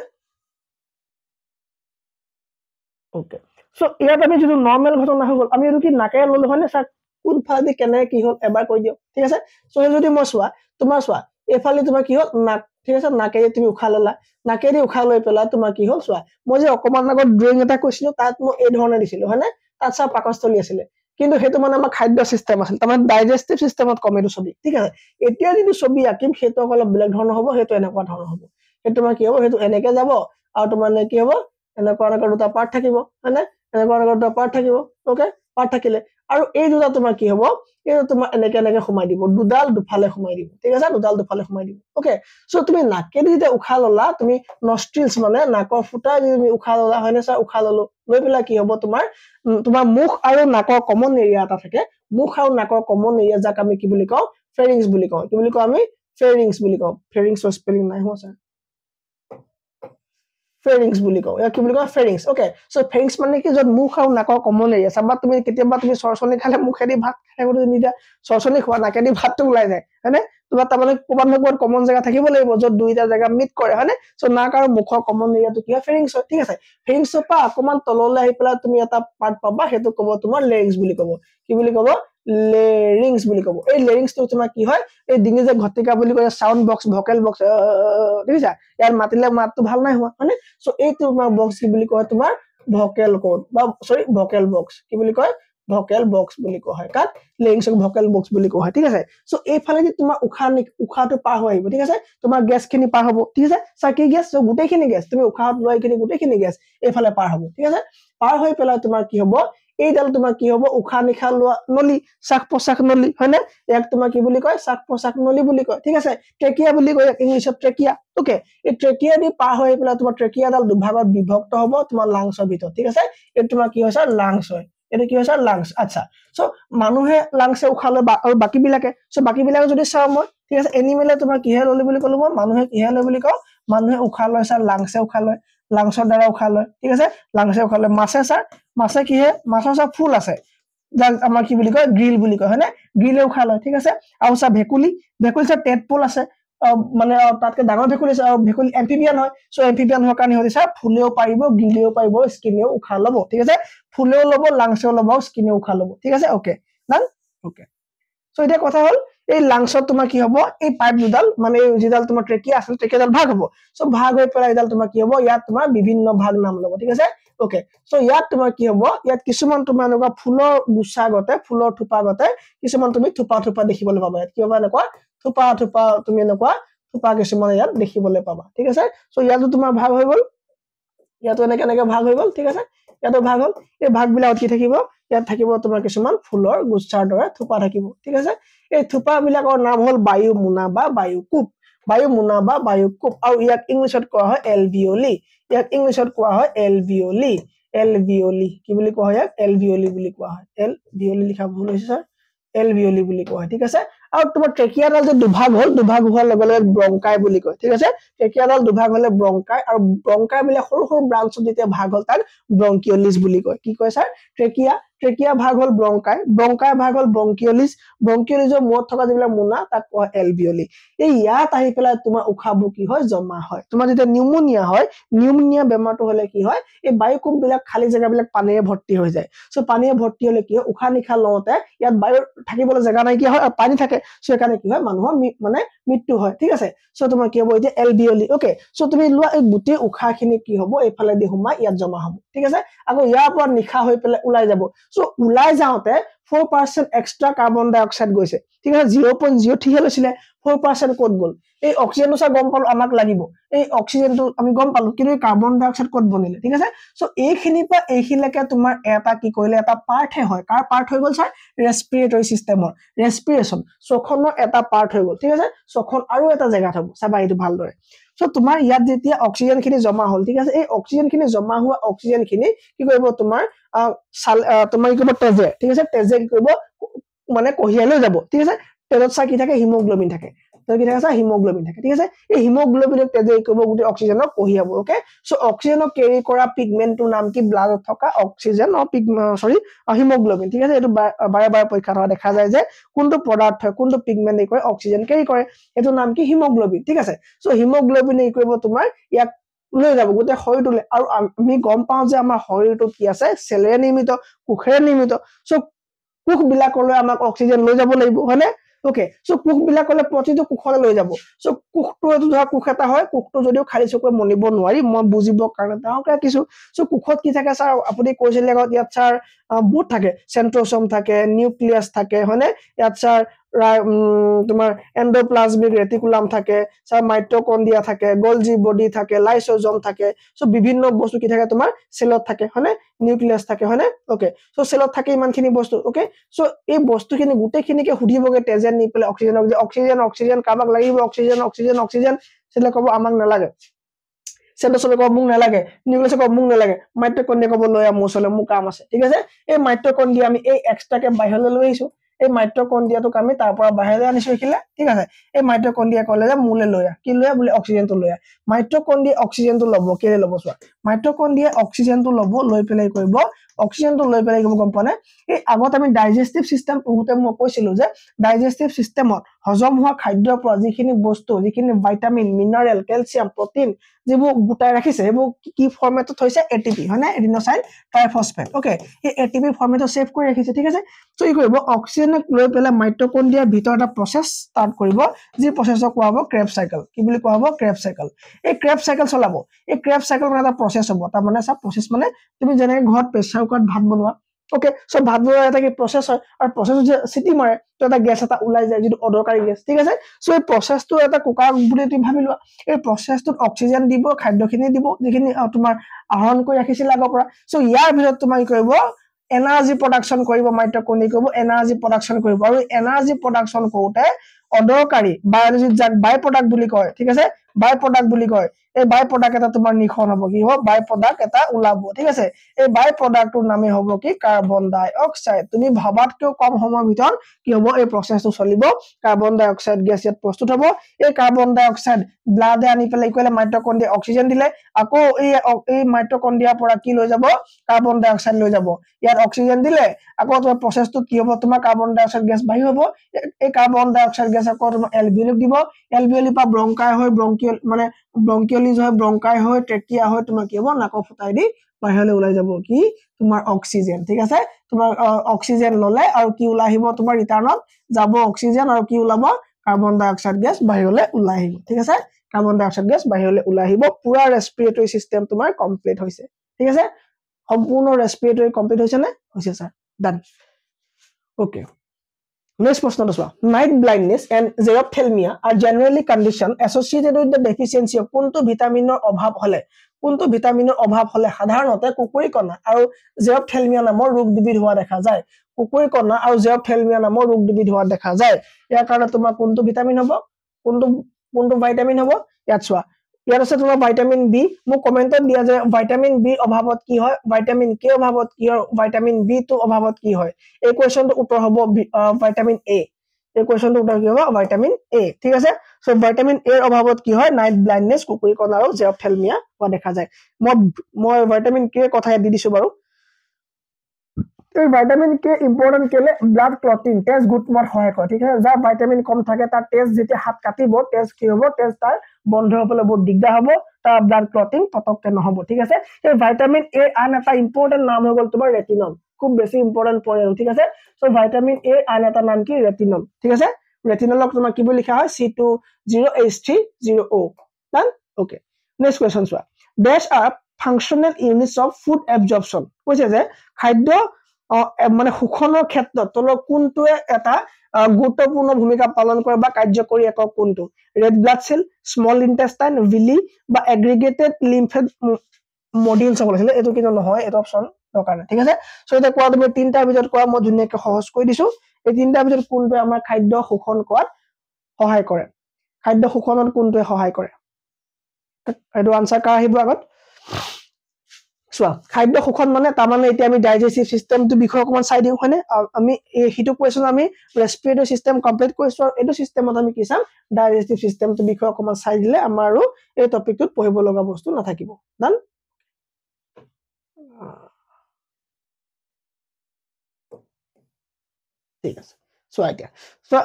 ওকে সো ইয়াত আমি যেটো নরমাল ঘটনা হৈ গল আমি এটো কি নাকে ললো হয়নে স্যার কোন ফালে কেনে কি হল এবাৰ কৈ দিও ঠিক আছে সো যদি মই সোৱা তোমাৰ সোৱা এফালে তোমাৰ কি হল নাক ঠিক আছে নাকেৰে তুমি উখা ললা নাকেৰে উখা লৈ পেলা তোমাৰ কি হল সোৱা মই যে অকমান আগত ড্ৰয়িং এটা কৈছিলো তাত মই এই ধৰণে দিছিলো হয়নে তাত সব পাকস্থলী আছিল কিন্তু হেতু মানে আমাৰ খাদ্য সিস্টেম আছিল তাৰ মানে ডাইজেস্টিভ সিস্টেমত কমেটো ছবি ঠিক আছে এতিয়া যদি ছবি আকিম হেতু অলপ বেলেগ ধৰণৰ হ'ব হেতু এনেকুৱা ধৰণৰ হ'ব হেতু তোমাৰ কি হ'ব হেতু এনেকে যাব আৰু তোমাৰ কি হ'ব এনেকুৱা দুটা পাৰ্ট থাকিব হয়নে এনেকুৱা দুটা পাৰ্ট থাকিব ওকে পাৰ্ট থাকিলে আৰু এই দুটা তোমাৰ কি হ'ব এই তোমাৰ এনেকে সোমাই দিব দুডাল দুফালে সোমাই দিব ঠিক আছে দুডাল দুফালে সোমাই দিব ওকে সো তুমি নাকেদি যে উখা ললা তুমি নস্ট্ৰিলস মানে নাকৰ ফুটা যে তুমি উখা ললা হয়নে স্যাৰ উখা ললো লৈ পেলা কি হ'ব তোমাৰ মুখ আৰু নাকৰ কমন এৰিয়া এটা থাকে মুখ আৰু নাকৰ কমন এৰিয়া যাক আমি কি বুলি কওঁ ফেৰিংস বুলি কওঁ কি বুলি কওঁ আমি ফেৰিংস বুলি কওঁ ফেৰিংসৰ স্পেলিং নাই হোৱা স্যাৰ ফেৰিংস বুলি কওঁ কি বুলি কওঁ ফেৰিংস ওকে সো ফেৰিংস মানে কি যত মুখ আৰু নাকৰ কমন এৰিয়া সাবা তুমি কেতিয়াবা তুমি সৰসনি খালে মুখেদি ভাত খাই তুমি দিয়া সৰসনি খোৱা নাকেদি ভাতটো ওলাই যায় হয়নে তোমাৰ তাৰমানে কোবাত কমন জায়গা থাকিব লাগিব যত দুইটা জায়গা মিট কৰে হয়নে সো নাক আৰু মুখৰ কমন এৰিয়াটো কি হয় ফেৰিংস হয় ঠিক আছে ফেৰিংসৰ পৰা অকমান তললৈ আহি পেলা তুমি এটা পাৰ্ট পাবা হেতু ক'ব তোমাৰ লেৰিংস বুলি ক'ব কি বুলি ক'ব লেৰিংস বুলি ক'ব এই লেৰিংসটো তোমাৰ কি হয় এই ডিঙি যে ঘটিকা বুলি কয় সাউন্ড বক্স ভোকেল বক্স দেখিছা ইয়াৰ মাতিলে মাতটো ভাল নাই হোৱা হয়নে সো এই তোমাৰ বক্স কি বুলি কয় তোমাৰ ভোকেল কোড বা সৰি ভোকেল বক্স কি বুলি কয় ভোকেল বক্স বুলি কোৱা হয় কাট লেৰিংসক ভোকেল বক্স বুলি কোৱা হয় ঠিক আছে সো এই ফালে যে তোমাৰ উখাটো পাৰ হৈ আহিব ঠিক আছে তোমাৰ গ্যাসখিনি পাৰ হ'ব ঠিক আছে সাকি গ্যাস সো গুটেইখিনি গ্যাস তুমি উখাত লয়খিনি গুটেইখিনি গ্যাস এই ফালে পাৰ হ'ব ঠিক আছে পাৰ হৈ পেলাই তোমাৰ কি হ'ব এইডাল তোমাৰ কি হ'ব উখা নিখা লোৱা নলি শ্বাস প্ৰশ্বাস নলি হয়নে ইয়াক তোমাৰ কি বুলি কয় শ্বাস প্ৰশ্বাস নলি বুলি কয় ঠিক আছে ট্ৰেকিয়া বুলি কয় ইংলিছত ট্ৰেকিয়া ওকে এই ট্ৰেকিয়া দি পাৰ হৈ পেলাই তোমাৰ ট্ৰেকিয়াডাল দুভাগত বিভক্ত হ'ব তোমাৰ লাংছৰ ভিতৰত ঠিক আছে এই তোমাৰ কি হৈছে লাংছ হয় এটা কি হৈছে লাংছ আচ্ছা সো মানুহে লাংছে উখা লয় আৰু বাকি বিলাকে সো বাকি বিলাকে যদি চাও মই ঠিক আছে এনিমেলে তোমাৰ কিহে ললি বুলি ক'লো মই মানুহে কিহে লয় বুলি কওঁ মানুহে উখা লয় স্যার লাংছে উখা লয় লাংছৰ দ্বাৰা উখা লয় ঠিক আছে লাংছে উখা লয় মাছে স্যাৰ মাছে কিহে মাছৰ স্যাৰ ফুল আছে যাক আমাৰ কি বুলি কয় গ্ৰিল বুলি কয় হয়নে গ্ৰিলে উখা লয় ঠিক আছে আৰু স্যাৰ ভেকুলি স্যাৰ টেডপোল আছে মানে তাতকে ডাঙৰ ভেকুলি আছে আৰু ভেকুলি এম্ফিবিয়ান হয় সো এম্ফিবিয়ান হোৱাৰ কাৰণে হৈছে ফুলেও পাৰিব গ্ৰিলেও পাৰিব স্কিনেও উখা ল'ব ঠিক আছে ফুলেও ল'ব লাংছেও ল'ব স্কিনেও উখা ল'ব ঠিক আছে ওকে ডান ওকে সো এটা কথা হল এই লাংছত তোমাৰ কি হ'ব এই পাইপ দুডাল মানে যিডাল তোমাৰ ট্ৰেকিয়া আছে ট্ৰেকিয়াডাল ভাগ হ'ব সো ভাগ হৈ পেলাই এডাল তোমাৰ কি হ'ব ইয়াত তোমাৰ বিভিন্ন ভাগ নাম ল'ব ঠিক আছে ওকে সো ইয়াত তোমাৰ কি হ'ব ইয়াত কিছুমান তোমাৰ এনেকুৱা ফুলৰ গুছাগতে ফুলৰ থোপাগতে কিছুমান তুমি থোপা দেখিবলৈ পাবা ইয়াত কি হ'ব এনেকুৱা থোপা তুমি এনেকুৱা থোপা কিছুমান ইয়াত দেখিবলৈ পাবা ঠিক আছে সো ইয়াতো তোমাৰ ভাগ হৈ গল ইয়াতো এনেকে ভাগ হৈ গল ঠিক আছে ইয়াতো ভাগ হল এই ভাগবিলাকত কি থাকিব ইয়াত থাকিব তোমাৰ কিছুমান ফুলৰ গুচ্ছাৰ দৰে থোপা থাকিব ঠিক আছে এই থোপা বিলাকৰ নাম হল বায়ু মোনা বা বায়ু কূপ বায়ু মোনা বা বায়ু কূপ আৰু ইয়াক ইংলিছত কোৱা হয় এলভিঅলি ইয়াক ইংলিছত কোৱা হয় এলভিঅলি এলভিঅলি কি বুলি কোৱা হয় এলভিঅলি বুলি কোৱা হয় এলভিঅলি লিখা ভুল হৈছে স্যাৰ এলভিঅলি বুলি কোৱা হয় ঠিক আছে আৰু তোমাৰ ট্ৰেকিয়াডাল যে দুভাগ হল দুভাগ হোৱাৰ লগে লগে ব্ৰংকাই বুলি কয় ঠিক আছে ট্ৰেকিয়াডাল দুভাগ হলে ব্ৰংকাই আৰু ব্ৰংকাই বিলাক সৰু সৰু ব্ৰাঞ্চত যেতিয়া ভাগ হল তাক ব্ৰংকিঅলিছ বুলি কয় কি কয় স্যাৰ ট্ৰেকিয়া ভাগ হল ব্ৰংকাই ভাগ হল ব্ৰংকিঅলিছৰ মূৰত থকা যিবিলাক মোনা তাক কোৱা এলভিঅলি এই ইয়াত আহি পেলাই তোমাৰ উশাহবোৰ কি হয় জমা হয় তোমাৰ যেতিয়া নিউমোনিয়া বেমাৰটো হলে কি হয় এই বায়ুকোপ বিলাক খালি জেগাবিলাক পানীৰে ভৰ্তি হৈ যায় সো পানীৰে ভৰ্তি হলে কি হয় উশাহ নিশাহ লওঁতে ইয়াত বায়ু থাকিবলৈ জেগা নাইকিয়া হয় আৰু পানী থাকে সো একাৰণে কি হয় মানুহৰ মানে মৃত্যু হয় ঠিক আছে সো তোমাৰ কি হ'ব এতিয়া এলভিঅলি ওকে সো তুমি লোৱা এই গোটেই উশাহখিনি কি হ'ব এইফালে দি সোমাই ইয়াত জমা হ'ব ঠিক আছে আকৌ ইয়াৰ পৰা নিশা হৈ পেলাই ওলাই যাব সো ওলাই যাওঁতে 4% এক্সট্ৰা কাৰ্বন ডাই অক্সাইড গৈছে ঠিক আছে 0.03 লৈছিলে 4% ক'ত গ'ল এই অক্সিজেনটো সা গম পালো আমাক লাগিব এই অক্সিজেনটো আমি গম পালো কিন্তু কাৰ্বন ডাই অক্সাইড ক'ত বনিলে ঠিক আছে সো এইখিনি পৰা এইখিলৈকে তোমাৰ এটা কি কৰিলে এটা পাৰ্টহে হয় কাৰ পাৰ্ট হৈ গ'ল স্যাৰ ৰেসপিৰেটৰি সিস্টেমৰ ৰেসপিৰেশন সখনৰ এটা পাৰ্ট হৈ গ'ল ঠিক আছে সখন আৰু এটা জায়গা হ'ব চাবা এইটো ভালদৰে সো তোমাৰ ইয়াত যেতিয়া অক্সিজেন খিনি জমা হ'ল ঠিক আছে এই অক্সিজেন খিনি জমা হোৱা অক্সিজেন খিনি কি কৰিব তোমাৰ তোমাৰ কি কৰিব তেজে ঠিক আছে তেজে কি কৰিব মানে কঢ়িয়াই লৈ যাব ঠিক আছে তেজত সা কি থাকে হিমোগ্লোবিন থাকে তো কি থাকে হিমোগ্লোবিন থাকে ঠিক আছে এই হিমোগ্লোবিনক তেজে কৰিব গুটি অক্সিজেনক কঢ়িয়াব ওকে সো অক্সিজেনক কেৰি কৰা পিগমেন্টৰ নাম কি ব্লাডত থকা অক্সিজেন হিমোগ্লোবিন ঠিক আছে এটো বাৰে বাৰে পৰীক্ষা কৰা দেখা যায় যে কোনটো পদাৰ্থ কোনটো পিগমেন্ট এই কৰে অক্সিজেন কেৰি কৰে এটো নাম কি হিমোগ্লোবিন ঠিক আছে সো হিমোগ্লোবিন এই কৰিব তোমাৰ ইয়াক লৈ যাব গোটে শৰীৰটোলে আৰু আমি গম পাওঁ যে আমাৰ শৰীৰটো কি আছে সেলেৰে নিৰ্মিত কোষেৰে নিৰ্মিত সো কোষ বিলাকলৈ আমাক অক্সিজেন লৈ যাব লাগিব হয়নে ওকে সো কোষ বিলাকলৈ প্ৰতিটো কোষলৈ লৈ যাব সো কোষটো এটো ধৰা কোষ এটা হয় কোষটো যদিও খালি চকুৰে মনিব নোৱাৰি মই বুজিবৰ কাৰণে তাওকে কিছু সো কোষত কি থাকে স্যাৰ আপুনি কৈছিল আগত ইয়াত স্যাৰ বহুত থাকে সেন্ট্ৰোসোম থাকে নিউক্লিয়াস থাকে হয়নে ইয়াত স্যাৰ তোমাৰ এন্ডোপ্লাজমিক ৰেটিকুলাম থাকে স্যাৰ মাইটোকন্ড্ৰিয়া থাকে গলজি বডি থাকে লাইসোজোম থাকে সো বিভিন্ন বস্তু কি থাকে তোমাৰ সেলত থাকে হয়নে নিউক্লিয়াস থাকে হয়নে ওকে সো সেলত থাকে ইমানখিনি বস্তু ওকে সো এই বস্তুখিনি গুটেখিনিকে হুদিবগে তেজে নি পেলে অক্সিজেন কাবাক লাগিব অক্সিজেন সেলে কব আমাক নালাগে সেন্ট্ৰোসোমে কব মুক নালাগে নিউক্লিয়াসে কব মুক নালাগে মাইটোকন্ড্ৰিয়া কব লয়া মোছলে মুক কাম আছে ঠিক আছে এই মাইটোকন্ড্ৰিয়া আমি এই এক্সট্ৰাকে বাহিৰলৈ লৈ আহিছো এই মাইটোকন্ড্ৰিয়াটোক আমি তাৰ পৰা বাহিৰলৈ আনিছো একিলে ঠিক আছে এই মাইটোকন্ড্ৰিয়া কলে যে মুলে লয়া কি লয়া বুলি অক্সিজেনটো লয়া মাইটোকন্ড্ৰিয়া অক্সিজেনটো লব কেলে লব চোৱা মাইটোকন্ড্ৰিয়া অক্সিজেনটো লব লৈ পেলাই কৰিব অক্সিজেনটো লৈ পেলাই গম পানে এই আগত আমি ডাইজেষ্টিভ সিস্টেম পঢ়োতে মই কৈছিলো যে ডাইজেষ্টিভ সিস্টেমত হজম হোৱা খাদ্যৰ পৰা যিখিনি বস্তু যিখিনি ভিটামিন মিনাৰেল ক্যালসিয়াম প্ৰটিন যেবোৰ গুটাই ৰাখিছে সেইবোৰ কি ফৰমেটত হৈছে এটিপি হয়নে এডিনোসাইন ট্ৰাইফসফেট ওকে এই এটিপি ফৰমেটত সেভ কৰি ৰাখিছে ঠিক আছে সো ই কৰিব অক্সিজেনক লৈ পেলাই মাইটোকন্ড্ৰিয়াৰ ভিতৰত এটা প্ৰসেস ষ্টাৰ্ট কৰিব যি প্ৰসেসক কোৱা হ'ব ক্ৰেব সাইকেল কি বুলি কোৱা হ'ব ক্ৰেব সাইকেল এই ক্ৰেব সাইকেল চলাব এই ক্ৰেব সাইকেল মানে এটা প্ৰসেস হ'ব তাৰ মানে সব প্ৰসেস মানে তুমি যেনে ঘৰত প্ৰেছাৰ কুকাৰত ভাত বনোৱা ওকে সো ভাত বনোৱা এটা কি প্ৰসেস হয় আৰু প্ৰসেস যে সিটি মাৰে তো এটা গ্যাস এটা ওলাই যায় যেটো অদৰকাৰী গ্যাস ঠিক আছে সো এই প্ৰসেসটো এটা কুকাৰ বুলি তুমি ভাবি লোৱা এই প্ৰসেসটোত অক্সিজেন দিব খাদ্যখিনি দিব যিখিনি তোমাৰ আহৰণ কৰি ৰাখিছিল আগৰ পৰা সো ইয়াৰ ভিতৰত তোমাৰ কি কৰিব এনাৰ্জি প্ৰডাকশন কৰিব মাইটোকন্ড্ৰিয়া কৰিব এনাৰ্জি প্ৰডাকশন কৰিব আৰু এনাৰ্জি প্ৰডাকশন কৰোতে অদৰকাৰী বায়োলজি যাক বাই প্ৰডাক্ট বুলি কয় ঠিক আছে বাই প্ৰডাক্ট বুলি কয় এই বাই প্ৰডাক্ট এটা তোমাৰ নিখন হ'ব কি হ'ব বাই প্ৰডাক্ট এটা ওলাব ঠিক আছে এই বাই প্ৰডাক্টৰ নামে হ'ব কি কাৰ্বন ডাই অক্সাইড তুমি ভাবাতকৈ কম সময়ৰ ভিতৰত কি হ'ব এই প্ৰসেসটো চলিব কাৰ্বন ডাই অক্সাইড গ্যাস ইয়াত প্ৰস্তুত হ'ব এই কাৰ্বন ডাই অক্সাইড ব্লাডে আনি পেলাই কলে মাইটোকন্ড্ৰিয়া অক্সিজেন দিলে আকৌ এই মাইটোকন্ড্ৰিয়াৰ পৰা কি লৈ যাব কাৰ্বন ডাই অক্সাইড লৈ যাব ইয়াত অক্সিজেন দিলে আকৌ তোমাৰ প্ৰসেসটো কি হ'ব তোমাৰ কাৰ্বন ডাই অক্সাইড গ্যাস বাহি হ'ব এই কাৰ্বন ডাই অক্সাইড গ্যাস আকৌ তোমাৰ এলভিঅলিক দিব এলভিঅলি পৰা ব্ৰংকাই হৈ ব্ৰংকিঅল মানে ব্ৰংকিঅলিজ হৈ ব্ৰংকাই হৈ ট্ৰেকিয়া হৈ তোমাৰ কি হ'ব নাকৰ ফুটাই দি বাহিৰলৈ ওলাই যাব কি তোমাৰ অক্সিজেন ঠিক আছে তোমাৰ অক্সিজেন ললে আৰু কি ওলাই আহিব তোমাৰ ৰিটাৰ্ণত যাব অক্সিজেন আৰু কি ওলাব কাৰ্বন ডাই অক্সাইড গ্যাস বাহিৰলৈ ওলাই আহিব ঠিক আছে কাৰ্বন ডাই অক্সাইড গ্যাস বাহিৰলৈ ওলাই আহিব পুৰা ৰেসপিৰেটৰি সিস্টেম তোমাৰ কমপ্লিট হৈছে ঠিক আছে সম্পূৰ্ণ ৰেসপিৰেটৰি কমপ্লিট হৈছে নে হৈছে sir done okay Next question is night blindness and xerophthalmia are generally condition associated with the deficiency of কোনটো ভিটামিনৰ অভাৱ হলে সাধাৰণতে কুকুৰীকণা আৰু xerophthalmia নামৰ ৰোগ দুবিধ হোৱা দেখা যায় কুকুৰীকণা আৰু xerophthalmia নামৰ ৰোগ দুবিধ হোৱা দেখা যায় ইয়াৰ কাৰণে তোমাৰ কোনটো ভিটামিন হ'ব কোনটো ভিটামিন হ'ব ইয়াত চোৱা ইয়াত আছে তোমাৰ ভিটামিন বি মোক কমেন্টত দিয়া যে ভিটামিন বি অভাৱত কি হয় ভিটামিন কে অভাৱত কি হয় ভিটামিন বি টু অভাৱত কি হয় এই কোৱেশ্চনটো উত্তৰ হ'ব ভিটামিন এ এই কোৱেশ্চনটো উত্তৰ কি হ'ব ভিটামিন এ ঠিক আছে সো ভিটামিন এ ৰ অভাৱত কি হয় নাইট ব্লাইন্ডনেছ কুকুৰীকণা আৰু xerophthalmia হোৱা দেখা যায় মই ভিটামিন কে কথা দি দিছো বাৰু এই ভিটামিন কে ইম্পৰ্টেন্ট কেলে ব্লাড ক্লটিং তেজ গুটমত সহায় কৰে ঠিক আছে যাৰ ভিটামিন কম থাকে তাৰ তেজ যেতিয়া হাত কাটিব তেজ কি হ'ব তেজ তাৰ বন্ধ হ'বলৈ বহুত দিগদাৰ হ'ব তাৰ ব্লাড ক্লটিং পতককে নহব ঠিক আছে এই ভিটামিন এ আন এটা ইম্পৰ্টেন্ট নাম হৈ গ'ল তোমাৰ ৰেটিনল খুব বেছি ইম্পৰ্টেন্ট পৰে ঠিক আছে সো ভিটামিন এ আন এটা নাম কি ৰেটিনল ঠিক আছে ৰেটিনলক তোমাৰ কি বুলি লিখা হয় C20H30O ডান ওকে নেক্সট কোৱেশ্চন চোৱা dash are functional units of food absorption কৈছে যে খাদ্য মানে শোষণৰ ক্ষেত্ৰত তলৰ কোনটোৱে এটা গুৰুত্বপূৰ্ণ ভূমিকা পালন কৰে বা কাৰ্যকৰী একক কোনটো red blood cell small intestine villi বা এগ্ৰিগেটেড লিম্ফেড মডিউলছ হ'ব লাগিছিল এটো কিন্তু নহয় এটো অপচন দৰকাৰ নাই ঠিক আছে সো এটা কোৱা তুমি তিনটা ভিতৰত কোৱা মই ধুনীয়াকৈ সহজ কৰি দিছো এই তিনটা ভিতৰত কোনটোৱে আমাৰ খাদ্য শোষণ কৰাত সহায় কৰে খাদ্য শোষণত কোনটোৱে সহায় কৰে এটো আনসাৰ কা আহিব আগত চোৱা খাদ্য শোষণ মানে তাৰ মানে এতিয়া আমি ডাইজেস্টিভ সিস্টেমটো বিষয় অকমান চাই দিও হয়নে আমি হিটো কোৱেশ্চন আমি ৰেসপিৰেটৰি সিস্টেম কমপ্লিট কৰিছো আৰু এটো সিস্টেমত আমি কি চাম ডাইজেস্টিভ সিস্টেমটো বিষয় অকমান চাই দিলে আমাৰ আৰু এই টপিকটোত পঢ়িব লগা বস্তু নাথাকিব ডান ঠিক আছে so idea so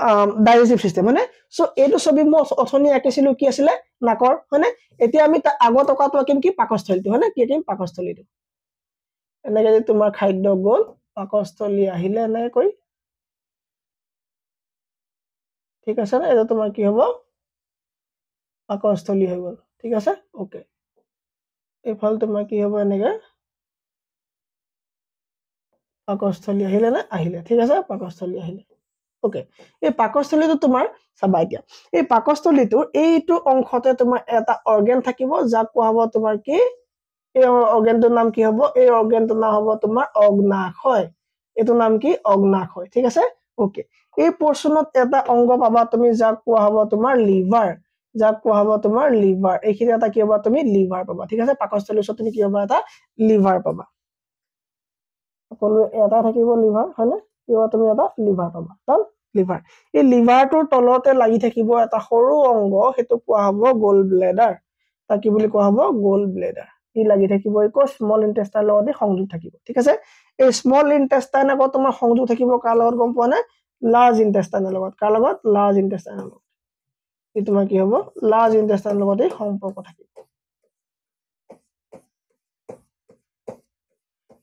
digestive system মানে সো এটো ছবি মই অথনি আঁকিছিলো কি আছিল নাকৰ হয়নে এতিয়া আমি আগত টকাটো আঁকিম কি পাকস্থলীটো হয়নে কি আঁকিম পাকস্থলীটো এনেকৈ যে তোমাৰ খাদ্য গ'ল পাকস্থলী আহিলে এনে কৈ ঠিক আছে না এটা তোমাৰ কি হ'ব পাকস্থলী হৈ গ'ল ঠিক আছে ওকে এফাল তোমাৰ কি হ'ব এনেকৈ পাকস্থলী আহিলে না আহিলে ঠিক আছে পাকস্থলী আহিলে ওকে এই পাকস্থলীটো তোমাৰ চাবা এতিয়া এই পাকস্থলীটো এইটো অংশতে তোমাৰ এটা অৰ্গান থাকিব যাক কোৱা হ'ব তোমাৰ কি এই অৰ্গানটোৰ নাম কি হ'ব এই অৰ্গানটোৰ নাম হ'ব তোমাৰ অগ্নাশয় এটো নাম কি অগ্নাশয় ঠিক আছে ওকে এই পোৰচনত এটা অংগ পাবা তুমি যাক কোৱা হ'ব তোমাৰ লিভাৰ যাক কোৱা হ'ব তোমাৰ লিভাৰ এইখিনি এটা কি হ'ব তুমি লিভাৰ পাবা ঠিক আছে পাকস্থলীৰ ওচৰত তুমি কি হ'ব এটা লিভাৰ পাবা সকলো এটা থাকিব লিভাৰ হয়নে কিবা তুমি এটা লিভাৰ পাবা তাল লিভাৰ এই লিভাৰটোৰ তলতে লাগি থাকিব এটা সৰু অংগ হেতু কোৱা হ'ব গোল ব্লেডাৰ তা কি বুলি কোৱা হ'ব গোল ব্লেডাৰ ই লাগি থাকিব একো স্মল ইন্টেষ্টাইন লগতে সংযোগ থাকিব ঠিক আছে এই স্মল ইন্টেষ্টাইন আকৌ তোমাৰ সংযোগ থাকিব কাৰ লগত গম পোৱা নাই লাৰ্জ ইন্টেষ্টাইনৰ লগত কাৰ লগত লাৰ্জ ইন্টেষ্টাইনৰ লগত ই তোমাৰ কি হ'ব লাৰ্জ ইন্টেষ্টাইনৰ লগতে সম্পৰ্ক থাকিব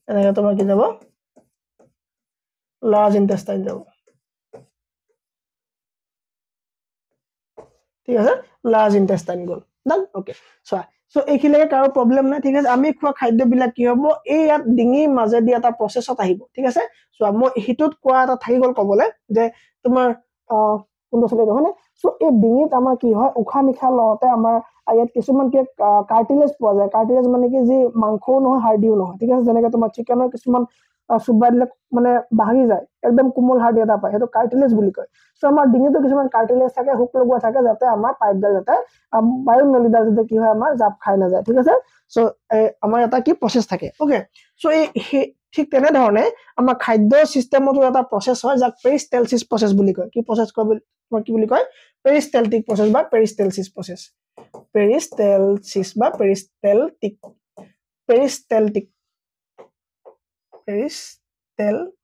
এনেকৈ তোমাৰ কি যাব লাৰ্জ ইন্টেষ্টাইন যাব ঠিক আছে লাৰ্জ ইন্টেষ্টাইন গ'ল ডান ওকে সো সো এইখিনিকে কাৰো প্ৰবলেম নাই ঠিক আছে আমি খোৱা খাদ্যবিলাক কি হ'ব এই ইয়াত ডিঙিৰ মাজেদি এটা প্ৰসেছত আহিব ঠিক আছে সো মই হিটোত কোৱা এটা থাকি গ'ল ক'বলে যে তোমাৰ কোনটো চলে হয়নে সো এই ডিঙিত আমাৰ কি হয় উখা নিখা লওঁতে আমাৰ ইয়াত কিছুমান কি কাৰ্টিলেজ পোৱা যায় কাৰ্টিলেজ মানে কি যি মাংসও নহয় হাৰ্ডিও নহয় ঠিক আছে যেনেকৈ তোমাৰ চিকেনৰ কিছুমান চুবাই দিলে মানে ভাঙি যায় একদম কোমল হাৰ্ডি এটা পায় সেইটো কাৰ্টিলেজ বুলি কয় সো আমাৰ ডিঙিটো কিছুমান কাৰ্টিলেজ থাকে হুক লগোৱা থাকে যাতে আমাৰ পাইপডাল যাতে বায়ু নলীডাল যাতে কি হয় আমাৰ জাপ খাই নাযায় ঠিক আছে সো আমাৰ এটা কি প্ৰসেস থাকে ওকে সো এই ঠিক তেনে ধৰণে আমাৰ খাদ্য সিস্টেমটো এটা প্ৰসেস হয় যাক পেৰিষ্টেলসিস প্ৰসেস বুলি কয় কি প্ৰসেস কয় কি বুলি কয় পেৰিষ্টেলটিক প্ৰসেস বা পেৰিষ্টেলসিস প্ৰসেস পেৰিষ্টেলসিস বা পেৰিষ্টেলটিক পেৰিষ্টেলটিক পেৰিষ্টেলটিক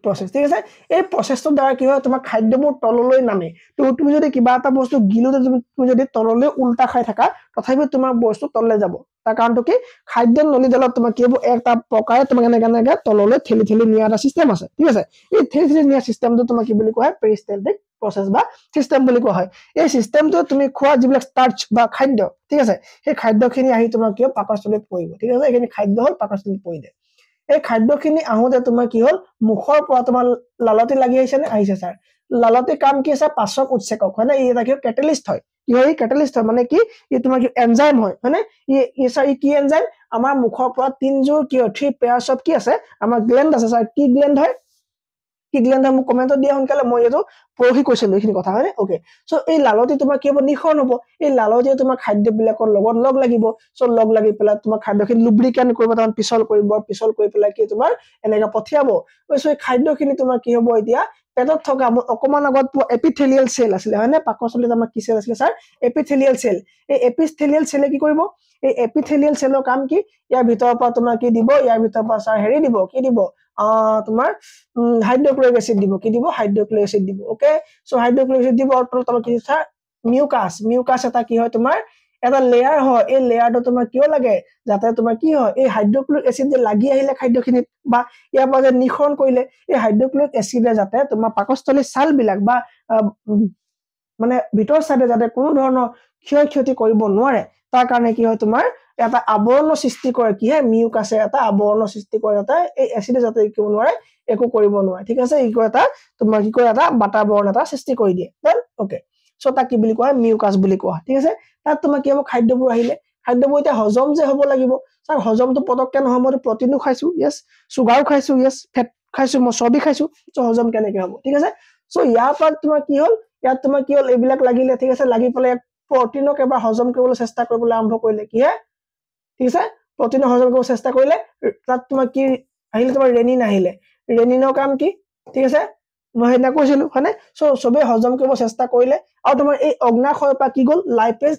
প্ৰসেস ঠিক আছে এই প্ৰসেসটোৰ দ্বাৰা কি হয় তোমাৰ খাদ্যবোৰ তললৈ নামে তো তুমি যদি কিবা এটা বস্তু গিলোতে তুমি যদি তললৈ উল্টা খাই থাকা তথাপিও তোমাৰ বস্তু তললৈ যাব তাৰ কাৰণটো কি খাদ্য নলীডালত তোমাৰ কি হ'ব একটা প্ৰকাৰে তোমাক এনেকৈ তললৈ ঠেলি ঠেলি নিয়া এটা সিস্টেম আছে ঠিক আছে এই ঠেলি ঠেলি নিয়া সিস্টেমটো তোমাক কি বুলি কোৱা হয় পেৰিষ্টেলটিক প্ৰসেস বা সিস্টেম বুলি কোৱা হয় এই সিস্টেমটো তুমি খোৱা যিবিলাক স্টাৰ্চ বা খাদ্য ঠিক আছে সেই খাদ্যখিনি আহি তোমাৰ কি পাকস্থলীত পৰিব ঠিক আছে এইখিনি খাদ্য হ'ল পাকস্থলীত পৰিলে এই খাদ্যখিনি আহোঁতে তোমাৰ কি হ'ল মুখৰ পৰা তোমাৰ লালতি লাগি আহিছে নে আহিছে ছাৰ লালতি কাম কি আছে পাচক উৎসেকক হয় না ই এটা কি কেটালিষ্ট হয় কি হয় কেটালিষ্ট হয় মানে কি ই তোমাৰ কি এনজাইম হয় হয়নে ই ছাৰ ই কি এনজাইম আমাৰ মুখৰ পৰা তিনযোৰ কি হয় থ্ৰী পেয়াৰ্স অফ কি আছে আমাৰ গ্লেন্ড আছে ছাৰ কি গ্লেন্ড হয় কি গ্লেন্ড মোক কমেন্টত দিয়া সোনকালে মই এইটো পৰহি কৈছিলো এইখিনি কথা হয়নে ওকে সো এই লালতি তোমাৰ কি হ'ব নিখন হ'ব এই লালতিয়ে তোমাৰ খাদ্যবিলাকৰ লগত লগ লাগিব সো লগ লাগি পেলাই তোমাৰ খাদ্যখিনি লুব্ৰিকেন্ট কৰিব তাৰ পিছল কৰি পেলাই কি তোমাৰ এনেকা পঠিয়াব সো এই খাদ্যখিনি তোমাৰ কি হ'ব এতিয়া পেটত থকা অকমান আগত এপিথেলিয়েল সেল আছিলে হয়নে পাকস্থলীত আমাৰ কি সেল আছিলে ছাৰ এপিথেলিয়েল সেল এই এপিথেলিয়েল সেলে কি কৰিব এই এপিথেলিয়েল সেলৰ কাম কি ইয়াৰ ভিতৰৰ পৰা তোমাৰ কি দিব ইয়াৰ ভিতৰৰ পৰা ছাৰ হেৰি দিব কি দিব তোমাৰ হাইড্ৰক্লোৰিক এসিড দিব কি দিব হাইড্ৰক্লোৰিক এসিড দিব ওকে সো হাইড্ৰক্লোৰিক এসিড দিব আৰু তলত কি ছাৰ মিউকাস এটা কি হয় তোমাৰ এটা লেয়াৰ হয় এই লেয়াৰটো তোমাৰ কিয় লাগে যাতে তোমাৰ কি হয় এই হাইড্ৰক্লোৰিক এসিড যে লাগি আহিলে খাদ্যখিনিত বা ইয়াৰ পৰা যে নিঃসৰণ কৰিলে এই হাইড্ৰক্লোৰিক এসিডে যাতে তোমাৰ পাকস্থলীৰ ছাল বিলাক বা মানে ভিতৰ সাইডে যাতে কোনো ধৰণৰ ক্ষতি কৰিব নোৱাৰে তাৰ কাৰণে কি হয় তোমাৰ এটা আৱৰণৰ সৃষ্টি কৰে কি হয় মিউকাছে এটা আৱৰণৰ সৃষ্টি কৰে যাতে এই এসিডে যাতে কি নোৱাৰে একো কৰিব নোৱাৰে ঠিক আছে ই কয় এটা তোমাৰ কি কয় এটা বাতাবৰণ এটা সৃষ্টি কৰি দিয়ে দেন ওকে সো তাক কি বুলি কয় মিউকাস বুলি কোৱা ঠিক আছে তাত তোমাৰ কি হ'ব খাদ্যবোৰ আহিলে খাদ্যবোৰ এতিয়া হজম যে হ'ব লাগিব স্যাৰ হজমটো পটককে নহয় মই প্ৰটিনো খাইছো ইয়েস সুগাৰো খাইছো ইয়েস ফেট খাইছো মই চৰ্বি খাইছো সো হজম কেনেকে হ'ব ঠিক আছে সো ইয়াৰ পৰা তোমাৰ কি হ'ল ইয়াত তোমাৰ কি হ'ল এইবিলাক লাগিলে ঠিক আছে লাগি পেলাই প্ৰটিনক এবাৰ হজম কৰিবলৈ চেষ্টা কৰিবলৈ আৰম্ভ কৰিলে কি হে ঠিক আছে প্ৰটিনক হজম কৰিবলৈ চেষ্টা কৰিলে তাত তোমাৰ কি আহিলে তোমাৰ ৰেনিন আহিলে ৰেনিনৰ কাম কি ঠিক আছে মই হেনা কৈছিলো হয়নে সো সবে হজম কৰিব চেষ্টা কৰিলে আৰু তোমাৰ এই অগ্নাশয়ৰ পৰা কি গ'ল লাইপেজ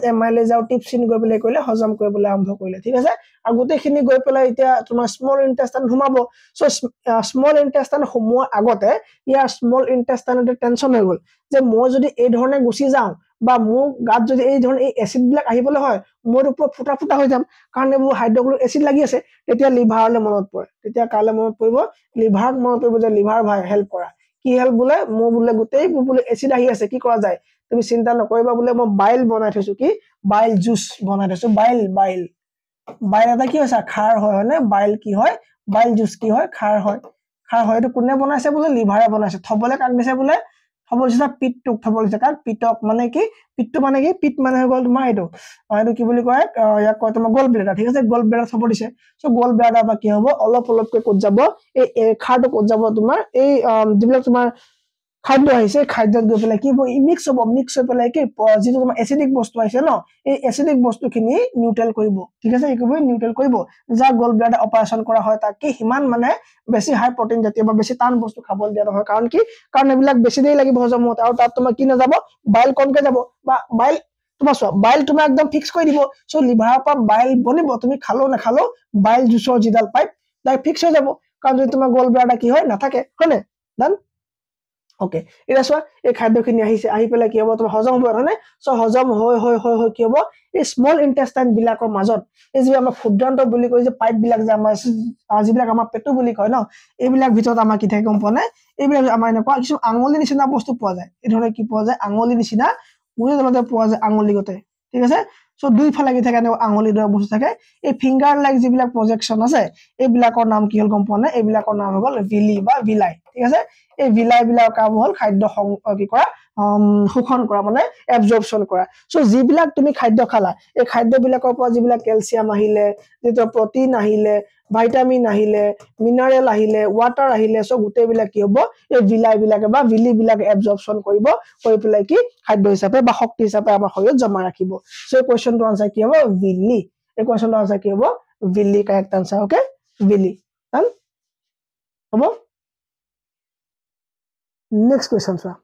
এমাইলেজ আৰু টিপচিন গৈ পেলাই কৰিলে হজম কৰিবলৈ আৰম্ভ কৰিলে ঠিক আছে আৰু গোটেইখিনি গৈ পেলাই এতিয়া তোমাৰ স্মল ইন্টেষ্টাইন সোমাব সো স্মল ইন্টেষ্টাইন সোমোৱাৰ আগতে ইয়াৰ স্মল ইন্টেষ্টাইনতে টেনচন হৈ গ'ল যে মই যদি এই ধৰণে গুচি যাওঁ বা মোৰ গাত যদি এই ধৰণে এই এসিড বিলাক আহিবলৈ হয় মোৰ ওপৰত ফুটা হৈ যাম কাৰণ এইবোৰ হাইড্ৰক্লোৰিক এসিড লাগি আছে তেতিয়া লিভাৰলৈ মনত পৰে তেতিয়া কালে মনত পৰিব লিভাৰত মনত পৰিব যে লিভাৰ ভাই হেল্প কৰা কি হেল্প বোলে মোৰ বোলে গোটেই বোলে এসিড আহি আছে কি কৰা যায় তুমি চিন্তা নকৰিবা বোলে মই বাইল বনাই থৈছো কি বাইল জুস বনাই থৈছো বাইল এটা কি হৈছে খাৰ হয় নে বাইল কি হয় বাইল জুস কি হয় খাৰ হয় এইটো কোনে বনাইছে বোলে লিভাৰে বনাইছে থবলে কাক দিছে বোলে থবলে পিত্তক থবলে কাক পিত্তক মানে কি পিত্ত মানে কি পিত্ত মানে হৈ গ'ল তোমাৰ এইটো কি বুলি কয় ইয়াক কয় তোমাৰ গল ব্লেডাৰ ঠিক আছে গল ব্লেডাৰ থব দিছে সো গল ব্লেডাৰ বা কি হ'ব অলপকৈ ক'ত যাব এই খাৰটো ক'ত যাব তোমাৰ এই যিবিলাক তোমাৰ খাদ্য আহিছে খাদ্যত গৈ পেলাই কি মিক্স হৈ পেলাই কি যিটো তোমাৰ এসিডিক বস্তু আহিছে ন এই এসিডিক বস্তুখিনি নিউট্ৰেল কৰিব ঠিক আছে এইকবই নিউট্ৰেল কৰিব যা গল ব্লেডাৰ অপাৰেচন কৰা হয় তাক কি হিমান মানে বেছি হাই প্ৰটিন জাতীয় বা বেছি টান বস্তু খাবলৈ দিয়া নহয় কাৰণ কি কাৰণ এইবিলাক বেছি দেৰি লাগিব হজম হওঁতে আৰু তাত তোমাৰ কি নাযাব বাইল কমকে যাব বা বাইল তোমাৰ চোৱা বাইল তোমাৰ একদম ফিক্স কৰি দিব সো লিভাৰৰ পৰা বাইল বনিব তুমি খালো নাখালো বাইল জুচৰ যিডাল পাইপ ডাইৰেক্ট ফিক্স হৈ যাব কাৰণ যদি তোমাৰ গল ব্লেডাৰ কি হয় নাথাকে হয়নে ডান ওকে এটা চোৱা এই খাদ্যখিনি আহিছে আহি পেলাই কি হ'ব তোমাৰ হজম হ'ব হয়নে সো হজম হৈ কি হ'ব এই স্মল ইন্টেষ্টাইন বিলাকৰ মাজত এই যে আমাৰ ক্ষুদ্ৰান্ত বুলি কয় যে পাইপ বিলাক যে আমাৰ যিবিলাক আমাৰ পেটু বুলি কয় ন এইবিলাক ভিতৰত আমাৰ কি থাকে গম পোৱা নাই এইবিলাক আমাৰ এনেকুৱা কিছু আঙুলি নিচিনা বস্তু পোৱা যায় এই ধৰণে কি পোৱা যায় আঙুলি নিচিনা বুজি পোৱা যায় আঙুলি গতে ঠিক আছে সো দুই ফালে কি থাকে আঙুলি দৰে বস্তু থাকে এই ফিংগাৰ লাইক যিবিলাক প্ৰজেকশন আছে এইবিলাকৰ নাম কি হ'ল গম পোৱা নাই এইবিলাকৰ নাম হ'ল ভিলি বা ভিলাই ঠিক আছে এই ভিলাই বিলাকৰ কাম হ'ল খাদ্য কি কৰা শোষণ কৰা মানে এবজৰ্পচন কৰা সো যিবিলাক তুমি খাদ্য খালা এই খাদ্যবিলাকৰ পৰা যিবিলাক কেলছিয়াম আহিলে যেটো প্ৰটিন আহিলে ভিটামিন আহিলে মিনাৰেল আহিলে ওয়াটাৰ আহিলে সো গোটেইবিলাক কি হ'ব এই ভিলাই বিলাকে বা ভিলি বিলাকে এবজৰ্পচন কৰি পেলাই কি খাদ্য হিচাপে বা শক্তি হিচাপে আমাৰ শৰীৰত জমা ৰাখিব সো এই কোৱেশ্চনটো আনসাৰ কি হ'ব ভিলি এই কোৱেশ্চনটো আনসাৰ কি হ'ব villi correct answer okay villi হ'ব Next question, sir.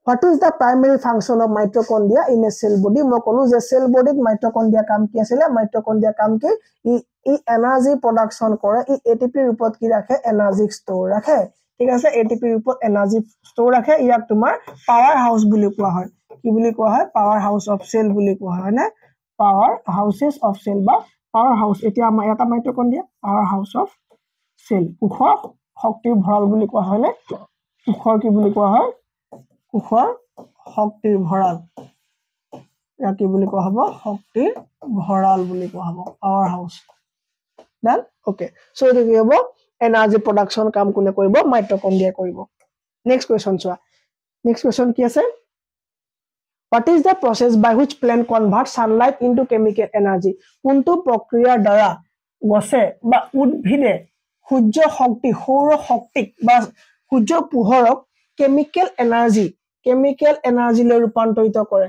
What is the primary function of mitochondria in a cell body? মই কলো যে cell body mitochondria কাম কি আছিল mitochondria কাম কি ই এনাৰ্জি প্ৰডাকশন কৰে ই ATP ৰূপত কি ৰাখে এনাৰ্জি ষ্টৰ ৰাখে ঠিক আছে ATP ৰূপত এনাৰ্জি ষ্টৰ ৰাখে ইয়াক তোমাৰ পাৱাৰ হাউস বুলি কোৱা হয় কি বুলি কোৱা হয় পাৱাৰ হাউস অফ সেল বুলি কোৱা হয় না পাৱাৰ হাউসেস অফ সেল বা পাৱাৰ হাউস এতিয়া আমাৰ এটা mitochondria powerhouse of cell কোষৰ শক্তিৰ ভঁৰাল বুলি কোৱা হয় নে কোষৰ কি বুলি কোৱা হয় কোষৰ শক্তিৰ ভঁৰাল ইয়াক কি বুলি কোৱা হ'ব শক্তিৰ ভঁৰাল বুলি কোৱা হ'ব পাৱাৰ হাউস ডান ওকে সো এটো কি হ'ব এনাৰ্জি প্ৰডাকচন কাম কোনে কৰিব মাইটকন্ড্ৰিয়া কৰিব নেক্সট কোৱেশ্চন চোৱা নেক্সট কোৱেশ্চন কি আছে What is the process by which plant converts sunlight into chemical energy? কোনটো প্ৰক্ৰিয়াৰ দ্বাৰা গছে বা উদ্ভিদে সূৰ্য শক্তি সৌৰ শক্তিক বা সূৰ্য পোহৰক কেমিক্যাল এনাৰ্জি লৈ ৰূপান্তৰিত কৰে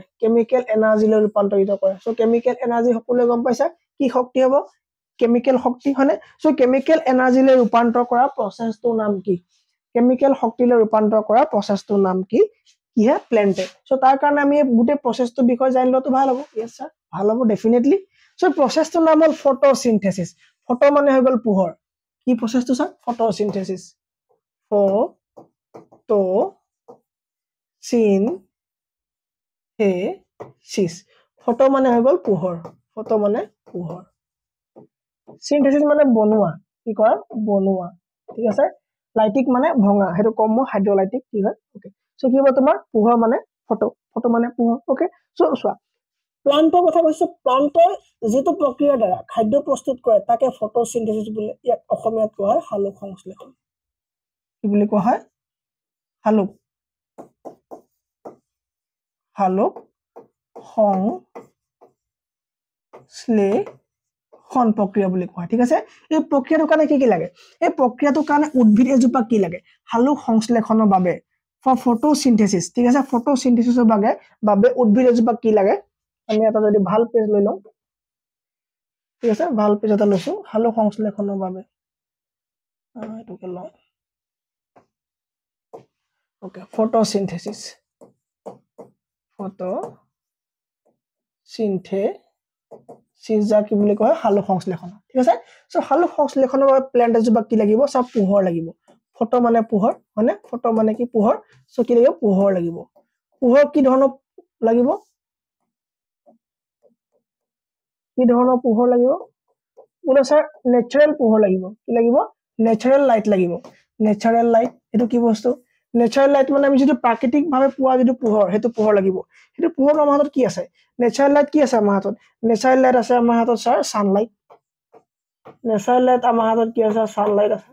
সো কেমিক্যাল এনাৰ্জি সকলোৱে গম পাইছা কি শক্তি হ'ব কেমিক্যাল শক্তি হয়নে সো কেমিক্যাল এনাৰ্জি লৈ ৰূপান্তৰ কৰা প্ৰচেছটোৰ নাম কি কেমিক্যাল শক্তিলৈ ৰূপান্তৰ কৰা প্ৰচেছটোৰ নাম কি কি হে প্লেন্টে সো তাৰ কাৰণে আমি গুটে প্ৰচেছটো বিষয় জানিলতো ভাল হ'ব यस স্যাৰ ভাল হ'ব ডেফিনেটলি সো প্ৰচেছটোৰ নাম হ'ল ফটোসিনথেসিস ফটো মানে হৈ গল পোহৰ কি প্ৰচেছটো স্যাৰ ফটোসিনথেসিস ফটো মানে হৈ গল পোহৰ সিনথেসিস মানে বনোৱা কি কৰা বনোৱা ঠিক আছে লাইটিক মানে ভঙা হেতু কম হাইড্ৰোলাইটিক কি হয় ওকে সো কি হ'ব তোমাৰ পোহৰ মানে ফটো মানে পোহৰ ওকে সো সোৱা প্লান্টৰ কথা কৈছো প্লান্টৰ যেটো প্ৰক্ৰিয়াৰ দ্বাৰা খাদ্য প্ৰস্তুত কৰে তাকে ফটোসিনথেসিস বুলি ইয়াক অসমীয়াত কোৱা হয় হালুক সংশ্লেষণ কি বুলি কোৱা হয় হালুক সংশ্লেষণ প্ৰক্ৰিয়া বুলি কোৱা ঠিক আছে এই প্ৰক্ৰিয়াটোৰ কাৰণে কি লাগে এই প্ৰক্ৰিয়াটোৰ কাৰণে উদ্ভিদ এজোপা কি লাগে হালুক সংশ্লেষণৰ বাবে ফৰ ফটোসিনথেসিস ঠিক আছে ফটোসিনথেসিসৰ বাবে উদ্ভিদ এজোপা কি লাগে আমি এটা যদি ভাল পেজ লৈ লওঁ ঠিক আছে ভাল পেজ এটা লৈছো হালুক সংশ্লেষণৰ বাবে এটোকে লওঁ ওকে ফটোসিনথেসিস যা কি বুলি কয় হালুক সংশ্লেষণ ঠিক আছে সো হালুক সংশ্লেষণৰ বাবে প্লান্ট এজোপা কি লাগিব সব পোহৰ লাগিব ফটো মানে পোহৰ মানে ফটো মানে কি পোহৰ সো কি লাগিব পোহৰ লাগিব পোহৰ কি ধৰণৰ লাগিব বোলে স্যাৰ নেচাৰেল পোহৰ লাগিব কি লাগিব নেচাৰেল লাইট লাগিব নেচাৰেল লাইট এটো কি বস্তু নেচাৰেল লাইট মানে আমি যেটো প্ৰাকৃতিক ভাবে পোৱা যেটো পোহৰ হেতু পোহৰ লাগিব হেতু পোহৰ আমাৰ হাতত কি আছে নেচাৰেল লাইট কি আছে আমাৰ হাতত নেচাৰেল লাইট আছে আমাৰ হাতত স্যাৰ সানলাইট নেচাৰেল লাইট আমাৰ হাতত কি আছে সানলাইট আছে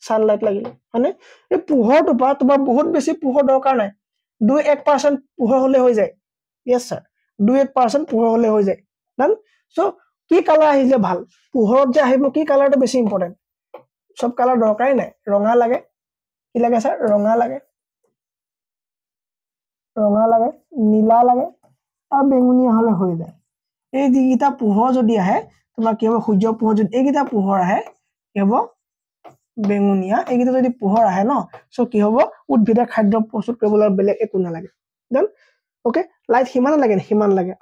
সানলাইট লাগিব মানে এই পোহৰটো পা তোমাৰ বহুত বেছি পোহৰ দৰকাৰ নাই 2-1% পোহৰ হলে হৈ যায় यस স্যাৰ 2-1% পোহৰ হলে হৈ যায় ডান সো কি কালাৰ আহিলে ভাল পোহৰত যে আহিব কি কালাৰটো বেছি ইম্পৰ্টেন্ট সব কালাৰ দৰকাৰই নাই ৰঙা লাগে কি লাগে স্যাৰ ৰঙা লাগে নীলা লাগে আৰু বেঙুনীয়া হলে হৈ যায় এই দিগিটা পোহৰ যদি আহে তোমাৰ কি হ'ব সূৰ্য পোহৰ যদি এইগিটা পোহৰ আহে কি হ'ব বেঙুনীয়া এইগিটা যদি পোহৰ আহে ন সো কি হ'ব উদ্ভিদে খাদ্য প্ৰস্তুত কৰিবলৈ বেলেগ একো নালাগে দেন ওকে লাইট হিমান লাগে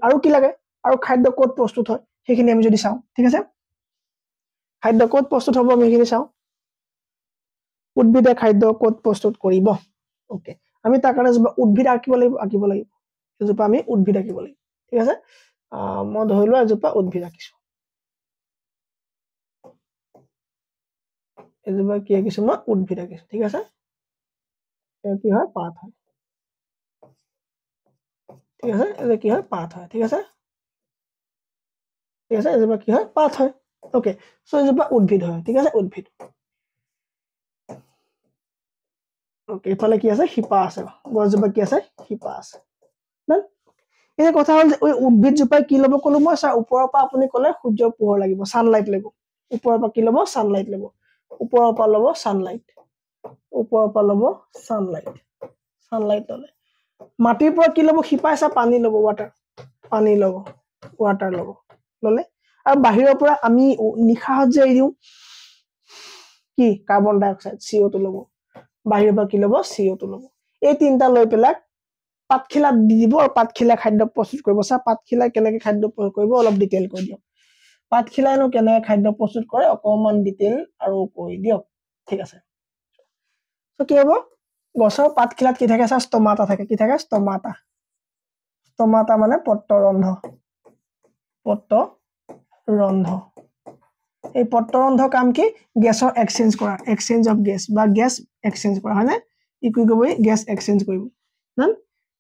আৰু কি লাগে আৰু খাদ্য কোড প্ৰস্তুত হয় সেইখিনি আমি যদি চাও ঠিক আছে খাদ্য কোড প্ৰস্তুত হ'ব আমি সেইখিনি চাও উদ্ভিদে খাদ্য কোড প্ৰস্তুত কৰিব ওকে আমি তাৰ কাৰণে উদ্ভিদ আঁকিব লাগিব এজোপা আমি উদ্ভিদ আঁকিব লাগিব ঠিক আছে মই ধৰিলো এজোপা উদ্ভিদ আঁকিছো এজোপা কি আঁকিছো মই উদ্ভিদ আঁকিছো ঠিক আছে এটো কি হয় পাত হয় ঠিক আছে এটো কি হয় পাত হয় ঠিক আছে এজোপা কি হয় পাত হয় ওকে সো এজোপা উদ্ভিদ হয় ঠিক আছে উদ্ভিদ ওকে এফালে কি আছে শিপা আছে গছজোপা কি আছে শিপা আছে না এই কথা হল যে ওই উদ্ভিদ জোপাই কি লব কলো মই স্যার ওপৰৰ পৰা আপুনি কলে সূৰ্য পোহৰ লাগিব সানলাইট লাগিব ওপৰৰ পৰা কি লব সানলাইট লব ওপৰৰ পৰা লব সানলাইট ললে মাটিৰ পৰা কি লব শিপা আছে পানী লব ওয়াটাৰ লব ললে আৰু বাহিৰৰ পৰা আমি নিখাহত যে দিও কি কাৰ্বন ডাই অক্সাইড CO2 লব বাহিৰৰ পৰা কি লব CO2 লব এই তিনটা লৈ পেলাই পাতখিলা দি দিব আৰু পাতখিলা খাদ্য প্ৰস্তুত কৰিব সা পাতখিলা কেনেকৈ খাদ্য প্ৰস্তুত কৰিব অলপ ডিটেইল কৈ দিও পাতখিলানো কেনেকৈ খাদ্য প্ৰস্তুত কৰে অকমান ডিটেইল আৰু কৈ দিও ঠিক আছে সো কি হ'ব গছৰ পাতখিলাত কি থাকে সা ষ্টমাটা থাকে কি থাকে ষ্টমাটা মানে পত্ৰৰন্ধ্ৰ এই পত্ৰৰন্ধ্ৰ কাম কি গেছৰ এক্সচেঞ্জ অফ গেছ বা গেছ এক্সচেঞ্জ কৰা হয় না ই কি কৰিব গেছ এক্সচেঞ্জ কৰিব না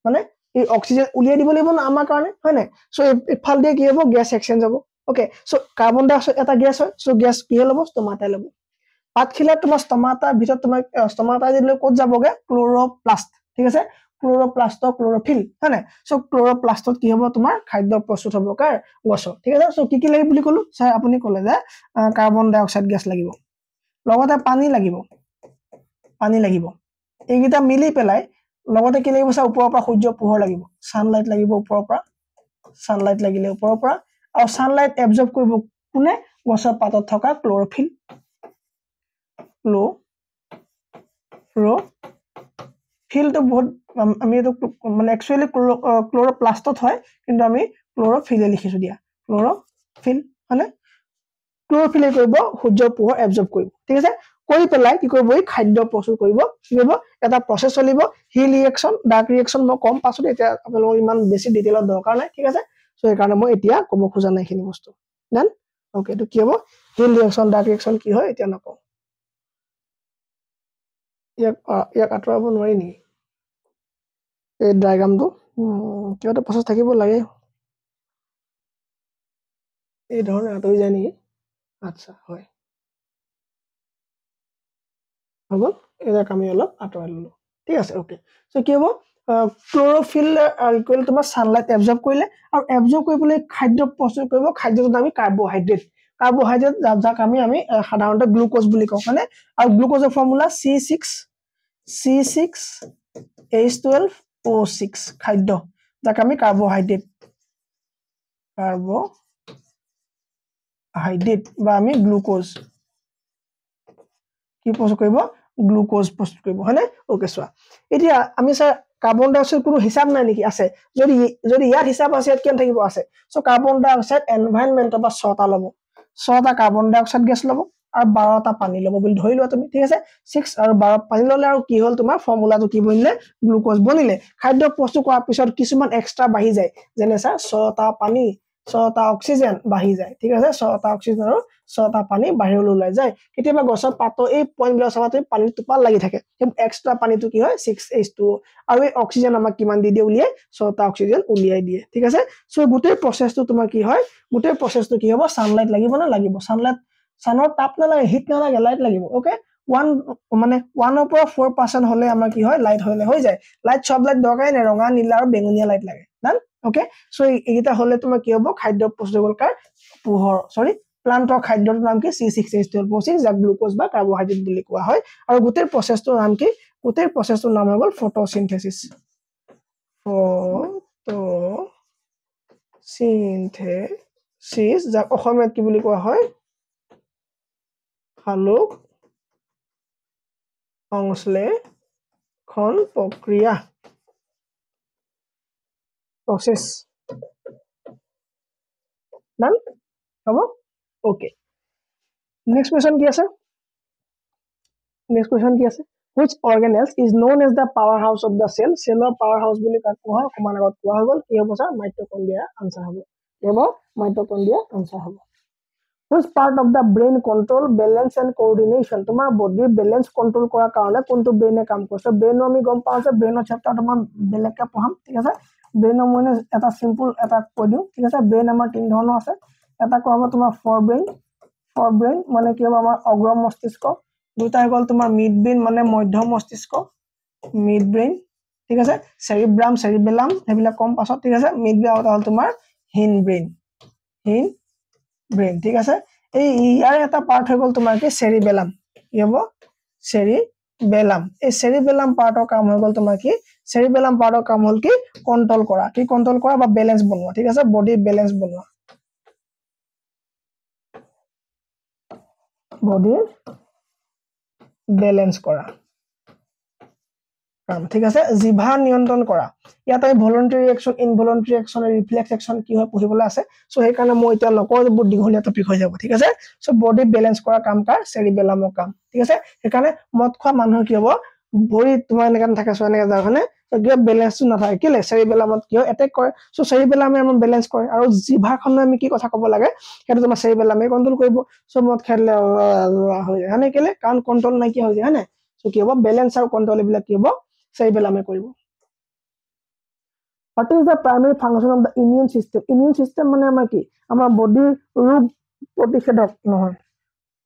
মানে এই অক্সিজেন উলিয়াই দিব লাগিব না আমাৰ কাৰণে হয় না সো ইফাল দিয়ে কি হ'ব গেছ এক্সচেঞ্জ হ'ব ওকে সো কাৰ্বন ডাই অক্সাইড এটা গেছ হয় সো গেছ কি ল'ব ষ্টমাটাই ল'ব পাত খিলে তোমাৰ ষ্টমাটাৰ ভিতৰত তোমাৰ ষ্টমাটাই দিলে ক'ত যাবগে ক্লোৰোপ্লাষ্ট ঠিক আছে ক্লোৰোপ্লাষ্ট ক্লোৰোফিল হয় নাই সো ক্লোৰোপ্লাষ্টত কি হ'ব তোমাৰ খাদ্য প্ৰস্তুত হ'ব কাৰ গছৰ ঠিক আছে সো কি লাগিব বুলি ক'লো স্যাৰ আপুনি ক'লে যে কাৰ্বন ডাই অক্সাইড গেছ লাগিব লগতে পানী লাগিব এইকেইটা মিলি পেলাই লগতে কি লাগিব স্যাৰ ওপৰৰ পৰা সূৰ্য পোহৰ লাগিব সানলাইট লাগিব ওপৰৰ পৰা সানলাইট লাগিলে ওপৰৰ পৰা আৰু সানলাইট এবজৰ্ব কৰিব কোনে গছৰ পাতত থকা ক্লোৰোফিল ক্লোৰোফিলটো বহুত আমি এইটো মানে একচুয়ালি ক্লোৰোপ্লাষ্টত হয় কিন্তু আমি ক্লোৰোফিলে লিখিছো দিয়া ক্লোৰোফিল মানে ক্লোৰোফিলে কৰিব সূৰ্যৰ পোহৰ এবজৰ্ব কৰিব ঠিক আছে কৰি পেলাই কি কৰিব এই খাদ্য প্ৰস্তুত কৰিব কি কৰিব এটা প্ৰসেছ চলিব হিল ৰিএকচন ডাৰ্ক ৰিএকচন মই কম পাছত এতিয়া আপোনালোকৰ ইমান বেছি ডিটেইলত দৰকাৰ নাই ঠিক আছে সো এই কাৰণে মই এতিয়া ক'ব খোজা নাই খিনি বস্তু দেন ওকে তো কি হ'ব হিল ৰিএকচন ডাৰ্ক ৰিএকচন কি হয় এতিয়া নকওঁ ইয়াক আঁতৰাব নোৱাৰি নেকি এই ডায়াগ্ৰামটো কিবা এটা প্ৰসেছ থাকিব লাগে এই ধৰণে আঁতৰি যায় নেকি আচ্ছা হয় হ'ব ইয়াক আমি অলপ আঁতৰাই ললো ঠিক আছে ওকে সো কি হ'ব ক্লোৰোফিল ইকুৱেল তোমাৰ সানলাইট এবজৰ্ব কৰিলে আৰু এবজৰ্ব কৰিবলৈ খাদ্য প্ৰস্তুত কৰিব খাদ্যটো আমি কাৰ্বোহাইড্ৰেট যাক আমি সাধাৰণতে গ্লুকোজ বুলি কওঁ মানে আৰু গ্লুকোজৰ ফৰ্মুলা C6H12O6 খাদ্য যাক আমি কাৰ্বোহাইড্ৰেট বা আমি গ্লুকোজ কি প্ৰস্তুত কৰিব গ্লুকোজ প্ৰস্তুত কৰিব হয়নে ওকে চোৱা এতিয়া আমি স্যাৰ কাৰ্বন ডাই অক্সাইড কোনো হিচাপ নাই নেকি আছে যদি ইয়াত হিচাপ আছে ইয়াত কেন থাকিব আছে সো কাৰ্বন ডাই অক্সাইড এনভায়ৰনমেন্টৰ পৰা 6টা ল'ব 6টা কাৰ্বন ডাই অক্সাইড গেছ ল'ব আৰু 12টা পানী ল'ব বুলি ধৰি লোৱা তুমি ঠিক আছে 6 আৰু 12 পানী ল'লে আৰু কি হ'ল তোমাৰ ফৰ্মুলাটো কি বনিলে গ্লুকোজ বনিলে খাদ্য প্ৰস্তুত কৰাৰ পিছত কিছুমান এক্সট্ৰা বাঢ়ি যায় যেনে স্যাৰ 6টা পানী 6টা অক্সিজেন বাঢ়ি যায় ঠিক আছে 6টা অক্সিজেন আৰু 6টা পানী বাহিৰলৈ ওলাই যায় কেতিয়াবা গছৰ পাতৰ এই পইণ্টবিলাক চাবা তুমি পানীৰ টোপাল লাগি থাকে এক্সট্ৰা পানীটো কি হয় 6H2O আৰু এই অক্সিজেন আমাক কিমান দি দিয়ে উলিয়াই 6টা অক্সিজেন উলিয়াই দিয়ে ঠিক আছে সো গোটেই প্ৰসেছটো তোমাৰ কি হয় গোটেই প্ৰসেছটো কি হ'ব সানলাইট লাগিব না লাগিব সানলাইট সানৰ তাপ নালাগে হিট নালাগে লাইট লাগিব ওকে 1 মানে 1 ৰ পৰা 4% হলে আমাৰ কি হয় লাইট হলে হৈ যায় লাইট সব লাইট দৰকাৰে নাই ৰঙা নীলা আৰু বেঙুনীয়া লাইট লাগে ডান ওকে সো এইটা হলে তোমাৰ কি হ'ব খাদ্য প্ৰস্তুত কাৰ পোহৰ সৰি প্লান্টৰ খাদ্যৰ নাম কি C6H12O6 যাক গ্লুকোজ বা কাৰ্বোহাইড্ৰেট বুলি কোৱা হয় আৰু গোটেই প্ৰসেছটোৰ নাম কি গোটেই প্ৰসেছটোৰ নাম হৈ গ'ল ফটোসিনথেসিস যাক অসমীয়াত কি বুলি কোৱা হয় সালোক সংশ্লেষণ প্ৰক্ৰিয়া প্ৰসেছ ডান হ'ব ওকে নেক্সট কোৱেশ্চন কি আছে which organelle is known as the powerhouse of the cell cellৰ powerhouse বুলি কোৱা হয় অকমান আগত কোৱা হৈ গ'ল কি হ'ব স্যাৰ মাইটোকন্ড্ৰিয়া আনসাৰ হ'ব মাইটোকন্ড্ৰিয়া আনসাৰ হ'ব which part of the brain control balance and coordination তোমাৰ বডিৰ বেলেন্স কন্ট্ৰোল কৰাৰ কাৰণে কোনটো ব্ৰেইনে কাম কৰিছে ব্ৰেইনৰ আমি গম পাওঁ যে ব্ৰেইনৰ চেপ্টাৰ তোমাৰ বেলেগকে পঢ়াম ঠিক আছে ব্ৰেইনৰ মই এটা সিম্পল এটা কৈ দিওঁ ঠিক আছে ব্ৰেইন আমাৰ তিন ধৰণৰ আছে এটা কোৱা হ'ব তোমাৰ ফৰ ব্ৰেইন মানে কি হ'ব আমাৰ অগ্ৰ মস্তিষ্ক দুটা হৈ গ'ল তোমাৰ মিড ব্ৰেইন মানে মধ্য মস্তিষ্ক মিড ব্ৰেইন ঠিক আছে সেৰিব্ৰাম সেইবিলাক কম পাছত ঠিক আছে মিড ব্ৰেইন হ'ল তোমাৰ হিন ব্ৰেইন ঠিক আছে এই ইয়াৰ এটা পাৰ্ট হৈ গ'ল তোমাৰ কি সেৰিবেলাম কি হ'ব সেৰিবেলাম এই সেৰিবেলাম পাৰ্টৰ কাম হৈ গ'ল তোমাৰ কি সেৰিবেলাম পাৰ্টৰ কাম হ'ল কি কন্ট্ৰোল কৰা বা বেলেন্স বনোৱা ঠিক আছে বডি বেলেন্স বনোৱা বডিৰ বেলেন্স কৰা কাম ঠিক আছে জিভা নিয়ন্ত্ৰণ কৰা ইয়াত আমি ভলন্টাৰী একচন ইনভলন্টাৰী একচন ৰিফ্লেক্স একচন কি হয় পঢ়িবলৈ আছে সো সেই কাৰণে মই এতিয়া নকওঁ যে বহুত দীঘলীয়া টপিক হৈ যাব ঠিক আছে সো বডি বেলেন্স কৰা কাম কাৰ সেৰিবেলামৰ কাম ঠিক আছে সেই কাৰণে মদ খোৱা মানুহৰ কি হ'ব ভৰি তোমাৰ এনেকা থাকে সো এনেকা যাৰখানে সো কি বেলেন্সটো নাথাকে কিলে সেৰিবেলামত কি হয় এটেক কৰে সো সেৰিবেলামে আমাৰ বেলেন্স কৰে আৰু জিভাখনে আমি কি কথা ক'ব লাগে সেইটো তোমাৰ সেৰিবেলামে কন্ট্ৰোল কৰিব সো মদ খাইলে হৈ যায় হয়নে কেলে কাৰণ কন্ট্ৰোল নাই কি হৈ যায় হয়নে সো কি হ'ব বেলেন্স আৰু কন্ট্ৰোল এইবিলাক কি হ'ব সেৰিবেলামে কৰিব What is the primary function of the immune system? Immune system মানে আমাৰ কি? আমাৰ বডিৰ ৰোগ প্ৰতিষেধক নহয়,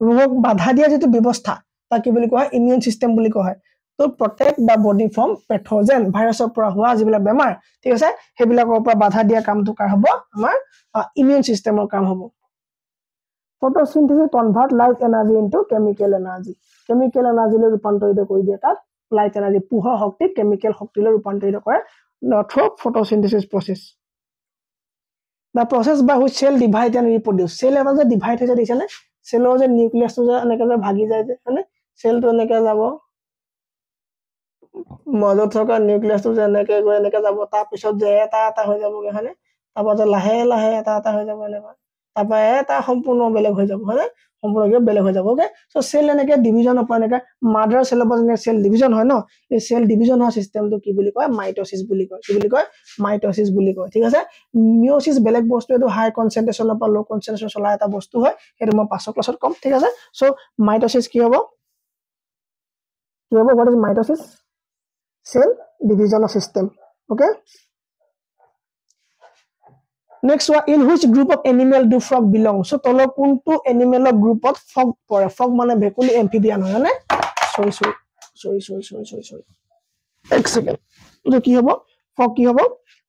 ৰোগক বাধা দিয়া যেটো ব্যৱস্থা তা কি বুলি কোৱা হয় ইমিউন সিস্টেম বুলি কোৱা হয়। তো protect the body from pathogen, ভাইৰাছৰ পৰা হোৱা যিবিলাক বেমাৰ, ঠিক আছে, সেইবিলাকৰ পৰা বাধা দিয়া কামটো কাৰ হ'ব? আমাৰ ইমিউন সিস্টেমৰ কাম হ'ব। Photosynthesis convert light energy into chemical energy. Chemical energy লৈ ৰূপান্তৰিত কৰি দিয়ে তাক light energy, পোহৰ শক্তি chemical শক্তিলৈ ৰূপান্তৰিত কৰে through photosynthesis process. The process by which cell divide and reproduce. Cell এটা যে divide হৈছে দেখিছানে? Cellৰ যে নিউক্লিয়াছটো যে এনেকৈ যে ভাগি যায় যে, হয়নে? Cellটো এনেকৈ যাব, মাজত থকা নিউক্লিয়াছটো যে এনেকৈ গৈ এনেকৈ যাব, তাৰ পিছত যে এটা হৈ যাবগে, হয়নে? তাৰপৰা যে লাহে লাহে এটা হৈ যাব এনেকৈ, তাৰপৰা এটা সম্পূৰ্ণ বেলেগ হৈ যাব, হয়নে? সম্পূৰ্ণকৈ বেলেগ হৈ যাব। ওকে, সো সেল এনেকৈ ডিভিজনৰ পৰা এনেকৈ মাদাৰ সেলৰ পৰা যেনে সেল ডিভিজন হয় ন, এই সেল ডিভিজন হোৱা সিস্টেমটো কি বুলি কয়? মাইটোসিস বুলি কয়। কি বুলি কয়? মাইটোসিস বুলি কয়। ঠিক আছে, মিওসিস বেলেগ বস্তু, এটো হাই কনসেন্ট্ৰেশনৰ পৰা লো কনসেন্ট্ৰেশন চলা এটা বস্তু হয়, এটো মই পাছৰ ক্লাছত কম। ঠিক আছে, সো মাইটোসিস কি হ'ব? কি হ'ব? What is mitosis? Cell division system. Okay, next one, in which group of animal do frog belong? So tolo kuntu animal group of frog pore? Frog mane bhekuli amphibian hoy na? Sorry. Ek second. To ki hobo? Frog ki hobo?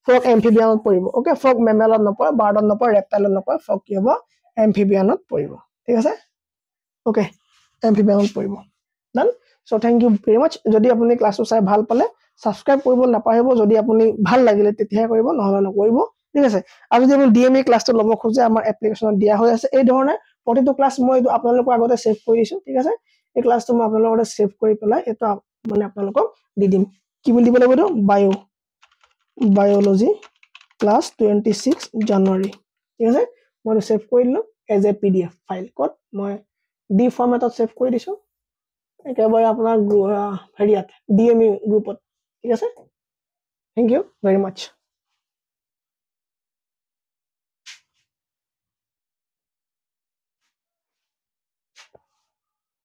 Frog amphibian poribo. Okay, frog mammal not pore, bird not pore, reptile not pore, frog ki hobo? Amphibian not poribo. ঠিক আছে? Okay, amphibian poribo. Done. So thank you very much. যদি আপুনি ক্লাসটো চাই ভাল পালে subscribe কৰিব নাপাহিব, যদি আপুনি ভাল লাগিলে তেতিয়াহে কৰিব, নহলে নকৰিব। ঠিক আছে, আৰু যদি আপুনি ডিএমই ক্লাসটো ল'ব খোজে আমাৰ এপ্লিকেশনত দিয়া হৈ আছে। এই ধৰণে প্ৰতিটো ক্লাস মই আপোনালোকৰ আগতে সেভ কৰি দিছো। ঠিক আছে, এই ক্লাসটো মই আপোনালোকৰ আগতে সেভ কৰি পেলাই এটা মানে আপোনালোকক দি দিম। কি বুলি দিব লাগিব? বায়োলজি ক্লাস 26 জানুৱাৰী। ঠিক আছে, মই সেভ কৰি দিলো এজ এ পিডিএফ ফাইল। ক'ত? মই ডি ফৰমেটত সেভ কৰি দিছো, একেবাৰে আপোনাৰ হেৰিয়াত ডিএমই গ্ৰুপত। ঠিক আছে, থেংক ইউ ভেৰি মাচ।